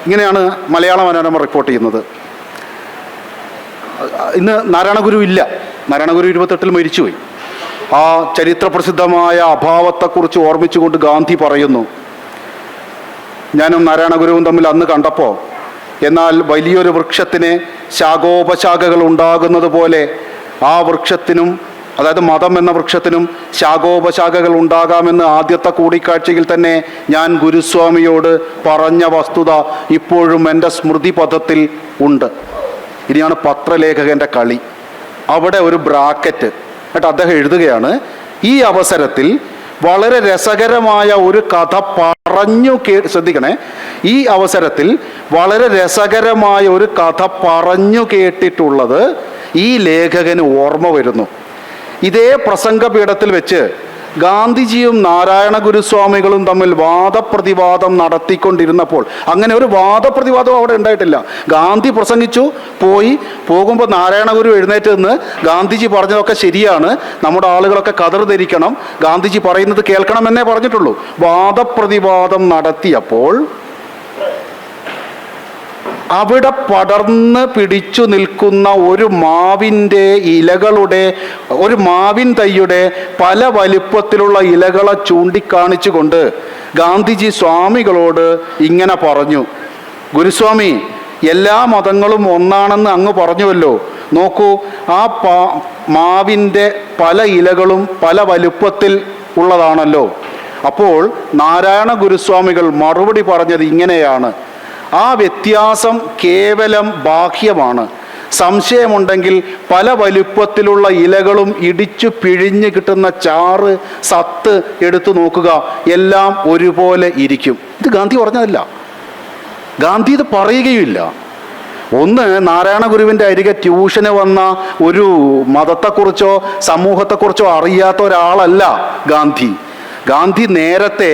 S6: ഇങ്ങനെയാണ് മലയാള മനോരമ റിപ്പോർട്ട് ചെയ്യുന്നത്. ഇന്ന് നാരായണ ഗുരു ഇല്ല. നാരായണ ഗുരു 28 മരിച്ചുപോയി. ആ ചരിത്രപ്രസിദ്ധമായ അഭാവത്തെക്കുറിച്ച് ഓർമ്മിച്ചുകൊണ്ട് ഗാന്ധി പറയുന്നു, ഞാനും നാരായണ ഗുരുവും തമ്മിൽ അന്ന് കണ്ടപ്പോൾ, എന്നാൽ വലിയൊരു വൃക്ഷത്തിന് ശാഖോപശാഖകൾ ഉണ്ടാകുന്നത് പോലെ ആ വൃക്ഷത്തിനും, അതായത് മതം എന്ന വൃക്ഷത്തിനും ശാഖോപശാഖകൾ ഉണ്ടാകാമെന്ന് ആദ്യത്തെ കൂടിക്കാഴ്ചയിൽ തന്നെ ഞാൻ ഗുരുസ്വാമിയോട് പറഞ്ഞ വസ്തുത ഇപ്പോഴും എൻ്റെ സ്മൃതിപഥത്തിൽ ഉണ്ട്. ഇനിയാണ് പത്രലേഖകൻ്റെ കളി. അവിടെ ഒരു ബ്രാക്കറ്റ് എന്നിട്ട് അദ്ദേഹം എഴുതുകയാണ്, ഈ അവസരത്തിൽ വളരെ രസകരമായ ഒരു കഥ ശ്രദ്ധിക്കണേ, ഈ അവസരത്തിൽ വളരെ രസകരമായ ഒരു കഥ പറഞ്ഞു കേട്ടിട്ടുള്ളത് ഈ ലേഖകന് ഓർമ്മ വരുന്നു. ഇതേ പ്രസംഗപീഠത്തിൽ വെച്ച് ഗാന്ധിജിയും നാരായണ ഗുരുസ്വാമികളും തമ്മിൽ വാദപ്രതിവാദം നടത്തിക്കൊണ്ടിരുന്നപ്പോൾ, അങ്ങനെ ഒരു വാദപ്രതിവാദം അവിടെ ഉണ്ടായിട്ടില്ല. ഗാന്ധി പ്രസംഗിച്ചു, പോകുമ്പോൾ നാരായണ ഗുരു എഴുന്നേറ്റ് നിന്ന് ഗാന്ധിജി പറഞ്ഞതൊക്കെ ശരിയാണ്, നമ്മുടെ ആളുകളൊക്കെ കതർ ധരിക്കണം, ഗാന്ധിജി പറയുന്നത് കേൾക്കണമെന്നേ പറഞ്ഞിട്ടുള്ളൂ. വാദപ്രതിവാദം നടത്തിയപ്പോൾ അവിടെ പടർന്ന് പിടിച്ചു നിൽക്കുന്ന ഒരു മാവിൻ തൈയുടെ പല വലിപ്പത്തിലുള്ള ഇലകളെ ചൂണ്ടിക്കാണിച്ചുകൊണ്ട് ഗാന്ധിജി സ്വാമികളോട് ഇങ്ങനെ പറഞ്ഞു, ഗുരുസ്വാമി, എല്ലാ മതങ്ങളും ഒന്നാണെന്ന് അങ്ങ് പറഞ്ഞുവല്ലോ, നോക്കൂ, ആ മാവിൻ്റെ പല ഇലകളും പല വലുപ്പത്തിൽ ഉള്ളതാണല്ലോ. അപ്പോൾ നാരായണ ഗുരുസ്വാമികൾ മറുപടി പറഞ്ഞത് ഇങ്ങനെയാണ്, ആ വ്യത്യാസം കേവലം ബാഹ്യമാണ്. സംശയമുണ്ടെങ്കിൽ പല വലുപ്പത്തിലുള്ള ഇലകളും ഇടിച്ചു പിഴിഞ്ഞ് കിട്ടുന്ന ചാറ്, സത്ത് എടുത്തു നോക്കുക, എല്ലാം ഒരുപോലെ ഇരിക്കും. ഇത് ഗാന്ധി പറഞ്ഞതല്ല, ഗാന്ധി ഇത് പറയുകയുമില്ല. ഒന്ന്, നാരായണ ഗുരുവിൻ്റെ അരികെ ട്യൂഷന് വന്ന ഒരു മതത്തെക്കുറിച്ചോ സമൂഹത്തെക്കുറിച്ചോ അറിയാത്ത ഒരാളല്ല ഗാന്ധി. ഗാന്ധി നേരത്തെ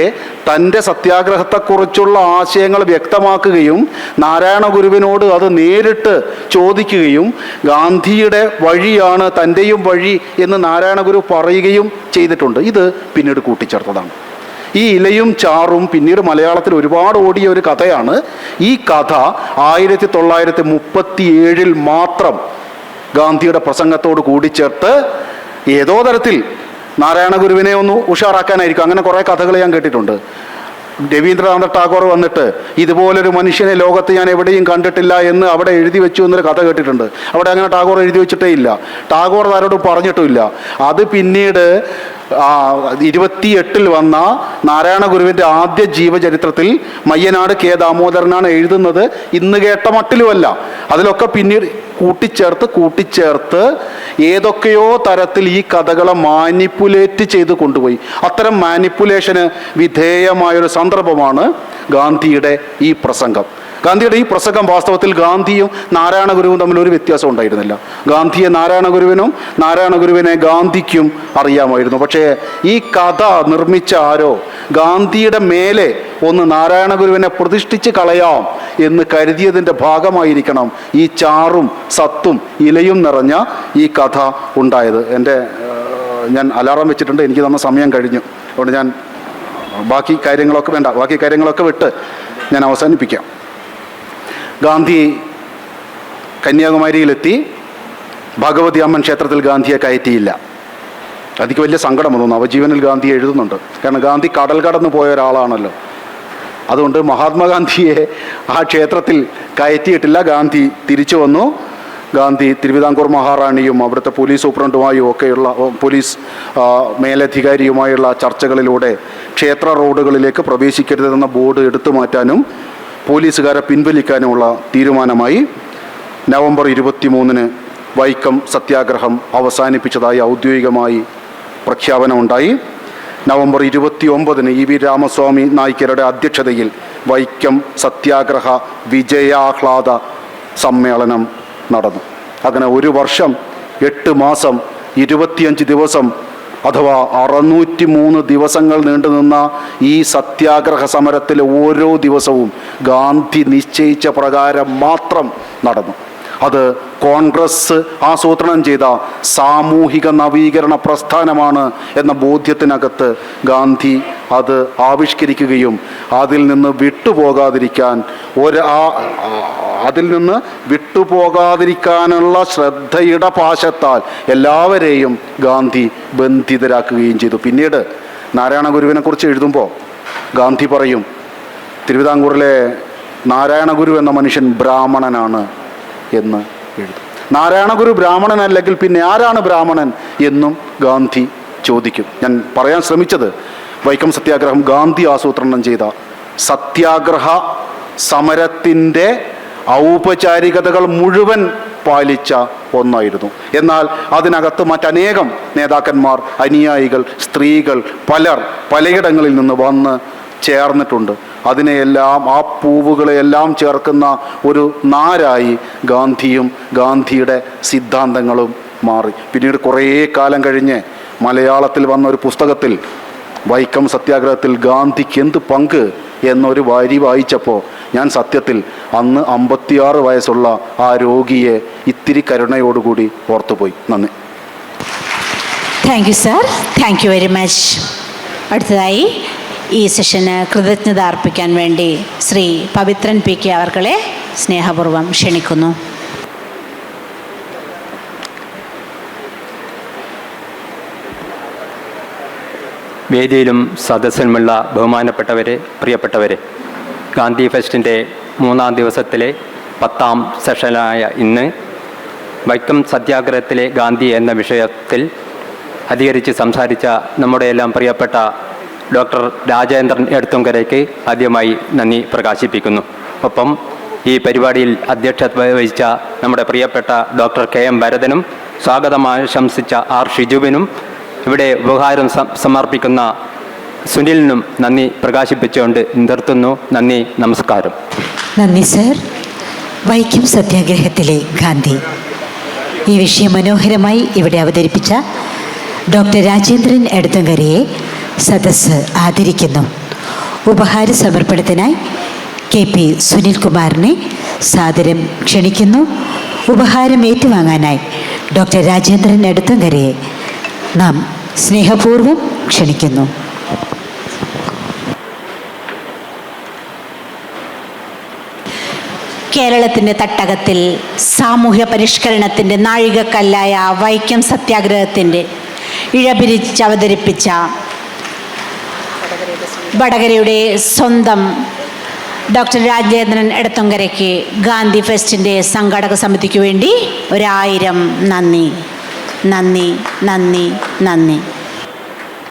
S6: തൻ്റെ സത്യാഗ്രഹത്തെക്കുറിച്ചുള്ള ആശയങ്ങൾ വ്യക്തമാക്കുകയും നാരായണ ഗുരുവിനോട് അത് നേരിട്ട് ചോദിക്കുകയും ഗാന്ധിയുടെ വഴിയാണ് തൻ്റെയും വഴി എന്ന് നാരായണ ഗുരു പറയുകയും ചെയ്തിട്ടുണ്ട്. ഇത് പിന്നീട് കൂട്ടിച്ചേർത്തതാണ്. ഈ ഇലയും ചാറും പിന്നീട് മലയാളത്തിൽ ഒരുപാട് ഓടിയ ഒരു കഥയാണ്. ഈ കഥ 1937 മാത്രം ഗാന്ധിയുടെ പ്രസംഗത്തോട് കൂടിച്ചേർത്ത് ഏതോ തരത്തിൽ നാരായണ ഗുരുവിനെ ഒന്ന് ഉഷാറാക്കാനായിരിക്കും. അങ്ങനെ കുറേ കഥകൾ ഞാൻ കേട്ടിട്ടുണ്ട്. രവീന്ദ്രനാഥ ടാഗോർ വന്നിട്ട് ഇതുപോലൊരു മനുഷ്യനെ ലോകത്ത് ഞാൻ എവിടെയും കണ്ടിട്ടില്ല എന്ന് അവിടെ എഴുതി വെച്ചു എന്നൊരു കഥ കേട്ടിട്ടുണ്ട്. അവിടെ അങ്ങനെ ടാഗോർ എഴുതി വെച്ചിട്ടേ ഇല്ല. ടാഗോർ ആരോടും പറഞ്ഞിട്ടുമില്ല. അത് പിന്നീട് 28 വന്ന നാരായണ ഗുരുവിൻ്റെ ആദ്യ ജീവചരിത്രത്തിൽ മയ്യനാട് കെ ദാമോദരനാണ് എഴുതുന്നത്. ഇന്ന് കേട്ട മട്ടിലുമല്ല. അതിലൊക്കെ പിന്നീട് കൂട്ടിച്ചേർത്ത് ഏതൊക്കെയോ തരത്തിൽ ഈ കഥകളെ മാനിപ്പുലേറ്റ് ചെയ്ത് കൊണ്ടുപോയി. അത്തരം മാനിപ്പുലേഷന് വിധേയമായൊരു സന്ദർഭമാണ് ഗാന്ധിയുടെ ഈ പ്രസംഗം. ഗാന്ധിയുടെ ഈ പ്രസംഗം വാസ്തവത്തിൽ ഗാന്ധിയും നാരായണ ഗുരുവും തമ്മിൽ ഒരു വ്യത്യാസം ഉണ്ടായിരുന്നില്ല. ഗാന്ധിയെ നാരായണ ഗുരുവിനും നാരായണ ഗുരുവിനെ ഗാന്ധിക്കും അറിയാമായിരുന്നു. പക്ഷേ ഈ കഥ നിർമ്മിച്ച ആരോ ഗാന്ധിയുടെ മേലെ ഒന്ന് നാരായണ ഗുരുവിനെ പ്രതിഷ്ഠിച്ച് കളയാം എന്ന് കരുതിയതിൻ്റെ ഭാഗമായിരിക്കണം ഈ ചാറും സത്തും ഇലയും നിറഞ്ഞ ഈ കഥ ഉണ്ടായത്. ഞാൻ അലാറം വെച്ചിട്ടുണ്ട്. എനിക്ക് തന്ന സമയം കഴിഞ്ഞു. അതുകൊണ്ട് ഞാൻ ബാക്കി കാര്യങ്ങളൊക്കെ വിട്ട് ഞാൻ അവസാനിപ്പിക്കാം. ഗാന്ധി കന്യാകുമാരിയിലെത്തി. ഭഗവതി അമ്മൻ ക്ഷേത്രത്തിൽ ഗാന്ധിയെ കയറ്റിയില്ല. അതിക്ക് വലിയ സങ്കടം വന്നു. നവജീവനിൽ ഗാന്ധി എഴുതുന്നുണ്ട്. കാരണം ഗാന്ധി കടൽ കടന്നു പോയ ഒരാളാണല്ലോ. അതുകൊണ്ട് മഹാത്മാഗാന്ധിയെ ആ ക്ഷേത്രത്തിൽ കയറ്റിയിട്ടില്ല. ഗാന്ധി തിരിച്ചു വന്നു. ഗാന്ധി തിരുവിതാംകൂർ മഹാറാണിയും അവിടുത്തെ പോലീസ് സൂപ്രണ്ടുമായും ഒക്കെയുള്ള പോലീസ് മേലധികാരിയുമായുള്ള ചർച്ചകളിലൂടെ ക്ഷേത്ര റോഡുകളിലേക്ക് പ്രവേശിക്കരുതെന്ന ബോർഡ് എടുത്തു മാറ്റാനും പോലീസുകാരെ പിൻവലിക്കാനുമുള്ള തീരുമാനമായി. നവംബർ 23 വൈക്കം സത്യാഗ്രഹം അവസാനിപ്പിച്ചതായി ഔദ്യോഗികമായി പ്രഖ്യാപനമുണ്ടായി. നവംബർ 29 ഇ വി രാമസ്വാമി നായ്ക്കരുടെ അധ്യക്ഷതയിൽ വൈക്കം സത്യാഗ്രഹ വിജയാഹ്ലാദ സമ്മേളനം നടന്നു. അങ്ങനെ 1 വർഷം 8 മാസം 25 ദിവസം അഥവാ 603 ദിവസങ്ങൾ നീണ്ടുനിന്ന ഈ സത്യാഗ്രഹ സമരത്തിലെ ഓരോ ദിവസവും ഗാന്ധി നിശ്ചയിച്ച പ്രകാരം മാത്രം നടന്നു. അത് കോൺഗ്രസ് ആസൂത്രണം ചെയ്ത സാമൂഹിക നവീകരണ പ്രസ്ഥാനമാണ് എന്ന ബോധ്യത്തിനകത്ത് ഗാന്ധി അത് ആവിഷ്കരിക്കുകയും അതിൽ നിന്ന് വിട്ടുപോകാതിരിക്കാനുള്ള ശ്രദ്ധയുടെ പാശത്താൽ എല്ലാവരെയും ഗാന്ധി ബന്ധിതരാക്കുകയും ചെയ്തു. പിന്നീട് നാരായണ ഗുരുവിനെ കുറിച്ച് എഴുതുമ്പോൾ ഗാന്ധി പറയും, തിരുവിതാംകൂറിലെ നാരായണ ഗുരു എന്ന മനുഷ്യൻ ബ്രാഹ്മണനാണ് എന്ന് എഴുതും. നാരായണ ഗുരു ബ്രാഹ്മണനല്ലെങ്കിൽ പിന്നെ ആരാണ് ബ്രാഹ്മണൻ എന്നും ഗാന്ധി ചോദിക്കും. ഞാൻ പറയാൻ ശ്രമിച്ചത് വൈക്കം സത്യാഗ്രഹം ഗാന്ധി ആസൂത്രണം ചെയ്ത സത്യാഗ്രഹ സമരത്തിൻ്റെ ഔപചാരികതകൾ മുഴുവൻ പാലിച്ച ഒന്നായിരുന്നു. എന്നാൽ അതിനകത്ത് മറ്റനേകം നേതാക്കന്മാർ, അനുയായികൾ, സ്ത്രീകൾ പലയിടങ്ങളിൽ നിന്ന് വന്ന് ചേർന്നിട്ടുണ്ട്. അതിനെയെല്ലാം, ആ പൂവുകളെയെല്ലാം ചേർക്കുന്ന ഒരു നാരായി ഗാന്ധിയും ഗാന്ധിയുടെ സിദ്ധാന്തങ്ങളും മാറി. പിന്നീട് കുറേ കാലം കഴിഞ്ഞ് മലയാളത്തിൽ വന്ന ഒരു പുസ്തകത്തിൽ വൈക്കം സത്യാഗ്രഹത്തിൽ ഗാന്ധിക്ക് എന്ത് പങ്ക് എന്നൊരു വരി വായിച്ചപ്പോൾ ഞാൻ സത്യത്തിൽ അന്ന് 56 വയസ്സുള്ള ആ രോഗിയെ ഇത്തിരി കരുണയോടുകൂടി ഓർത്തുപോയി. നന്ദി.
S5: Thank you sir. Thank you very much. അടുത്തതായി ഈ സെഷന് കൃതജ്ഞത അർപ്പിക്കാൻ വേണ്ടി ശ്രീ പവിത്രൻ PK അവർകളെ സ്നേഹപൂർവ്വം ക്ഷണിക്കുന്നു.
S7: വേദിയിലും സദസ്സിലുമുള്ള ബഹുമാനപ്പെട്ടവരെ, പ്രിയപ്പെട്ടവരെ, ഗാന്ധി ഫെസ്റ്റിൻ്റെ 3-ാം ദിവസത്തിലെ 10ാം സെഷനായ ഇന്ന് വൈക്കം സത്യാഗ്രഹത്തിലെ ഗാന്ധി എന്ന വിഷയത്തിൽ അധികരിച്ച് സംസാരിച്ച നമ്മുടെ എല്ലാം പ്രിയപ്പെട്ട ഡോക്ടർ രാജേന്ദ്രൻ എടത്തുങ്കരയ്ക്ക് ആദ്യമായി നന്ദി പ്രകാശിപ്പിക്കുന്നു. ഒപ്പം ഈ പരിപാടിയിൽ അധ്യക്ഷത വഹിച്ച നമ്മുടെ പ്രിയപ്പെട്ട ഡോക്ടർ KM ഭരതനും സ്വാഗതം ആശംസിച്ച R ഷിജുവിനും ഇവിടെ ഉപഹാരം സമർപ്പിക്കുന്ന സുനിലിനും നന്ദി പ്രകാശിപ്പിച്ചുകൊണ്ട് നിർത്തുന്നു. നന്ദി, നമസ്കാരം.
S5: നന്ദി സർ.
S8: വൈക്കം സത്യാഗ്രഹത്തിലെ ഗാന്ധി. ഈ വിഷയം മനോഹരമായി ഇവിടെ അവതരിപ്പിച്ച ഡോക്ടർ രാജേന്ദ്രൻ എടത്തങ്കരയെ സദസ്സ് ആദരിക്കുന്നു. ഉപഹാര സമർപ്പണത്തിനായി KP സുനിൽകുമാറിനെ സാദരം ക്ഷണിക്കുന്നു. ഉപഹാരം ഏറ്റുവാങ്ങാനായി ഡോക്ടർ രാജേന്ദ്രൻ എടത്തങ്കരയെ നാം സ്നേഹപൂർവ്വം ക്ഷണിക്കുന്നു.
S5: കേരളത്തിൻ്റെ തട്ടകത്തിൽ സാമൂഹ്യ പരിഷ്കരണത്തിൻ്റെ നാഴികക്കല്ലായ വൈക്കം സത്യാഗ്രഹത്തിൻ്റെ ഇഴപിരിച്ചവതരിപ്പിച്ച വടകരയുടെ സ്വന്തം ഡോക്ടർ രാജേന്ദ്രൻ എടത്തങ്കരയ്ക്ക് ഗാന്ധി ഫെസ്റ്റിൻ്റെ സംഘാടക സമിതിക്ക് വേണ്ടി 1000 നന്ദി.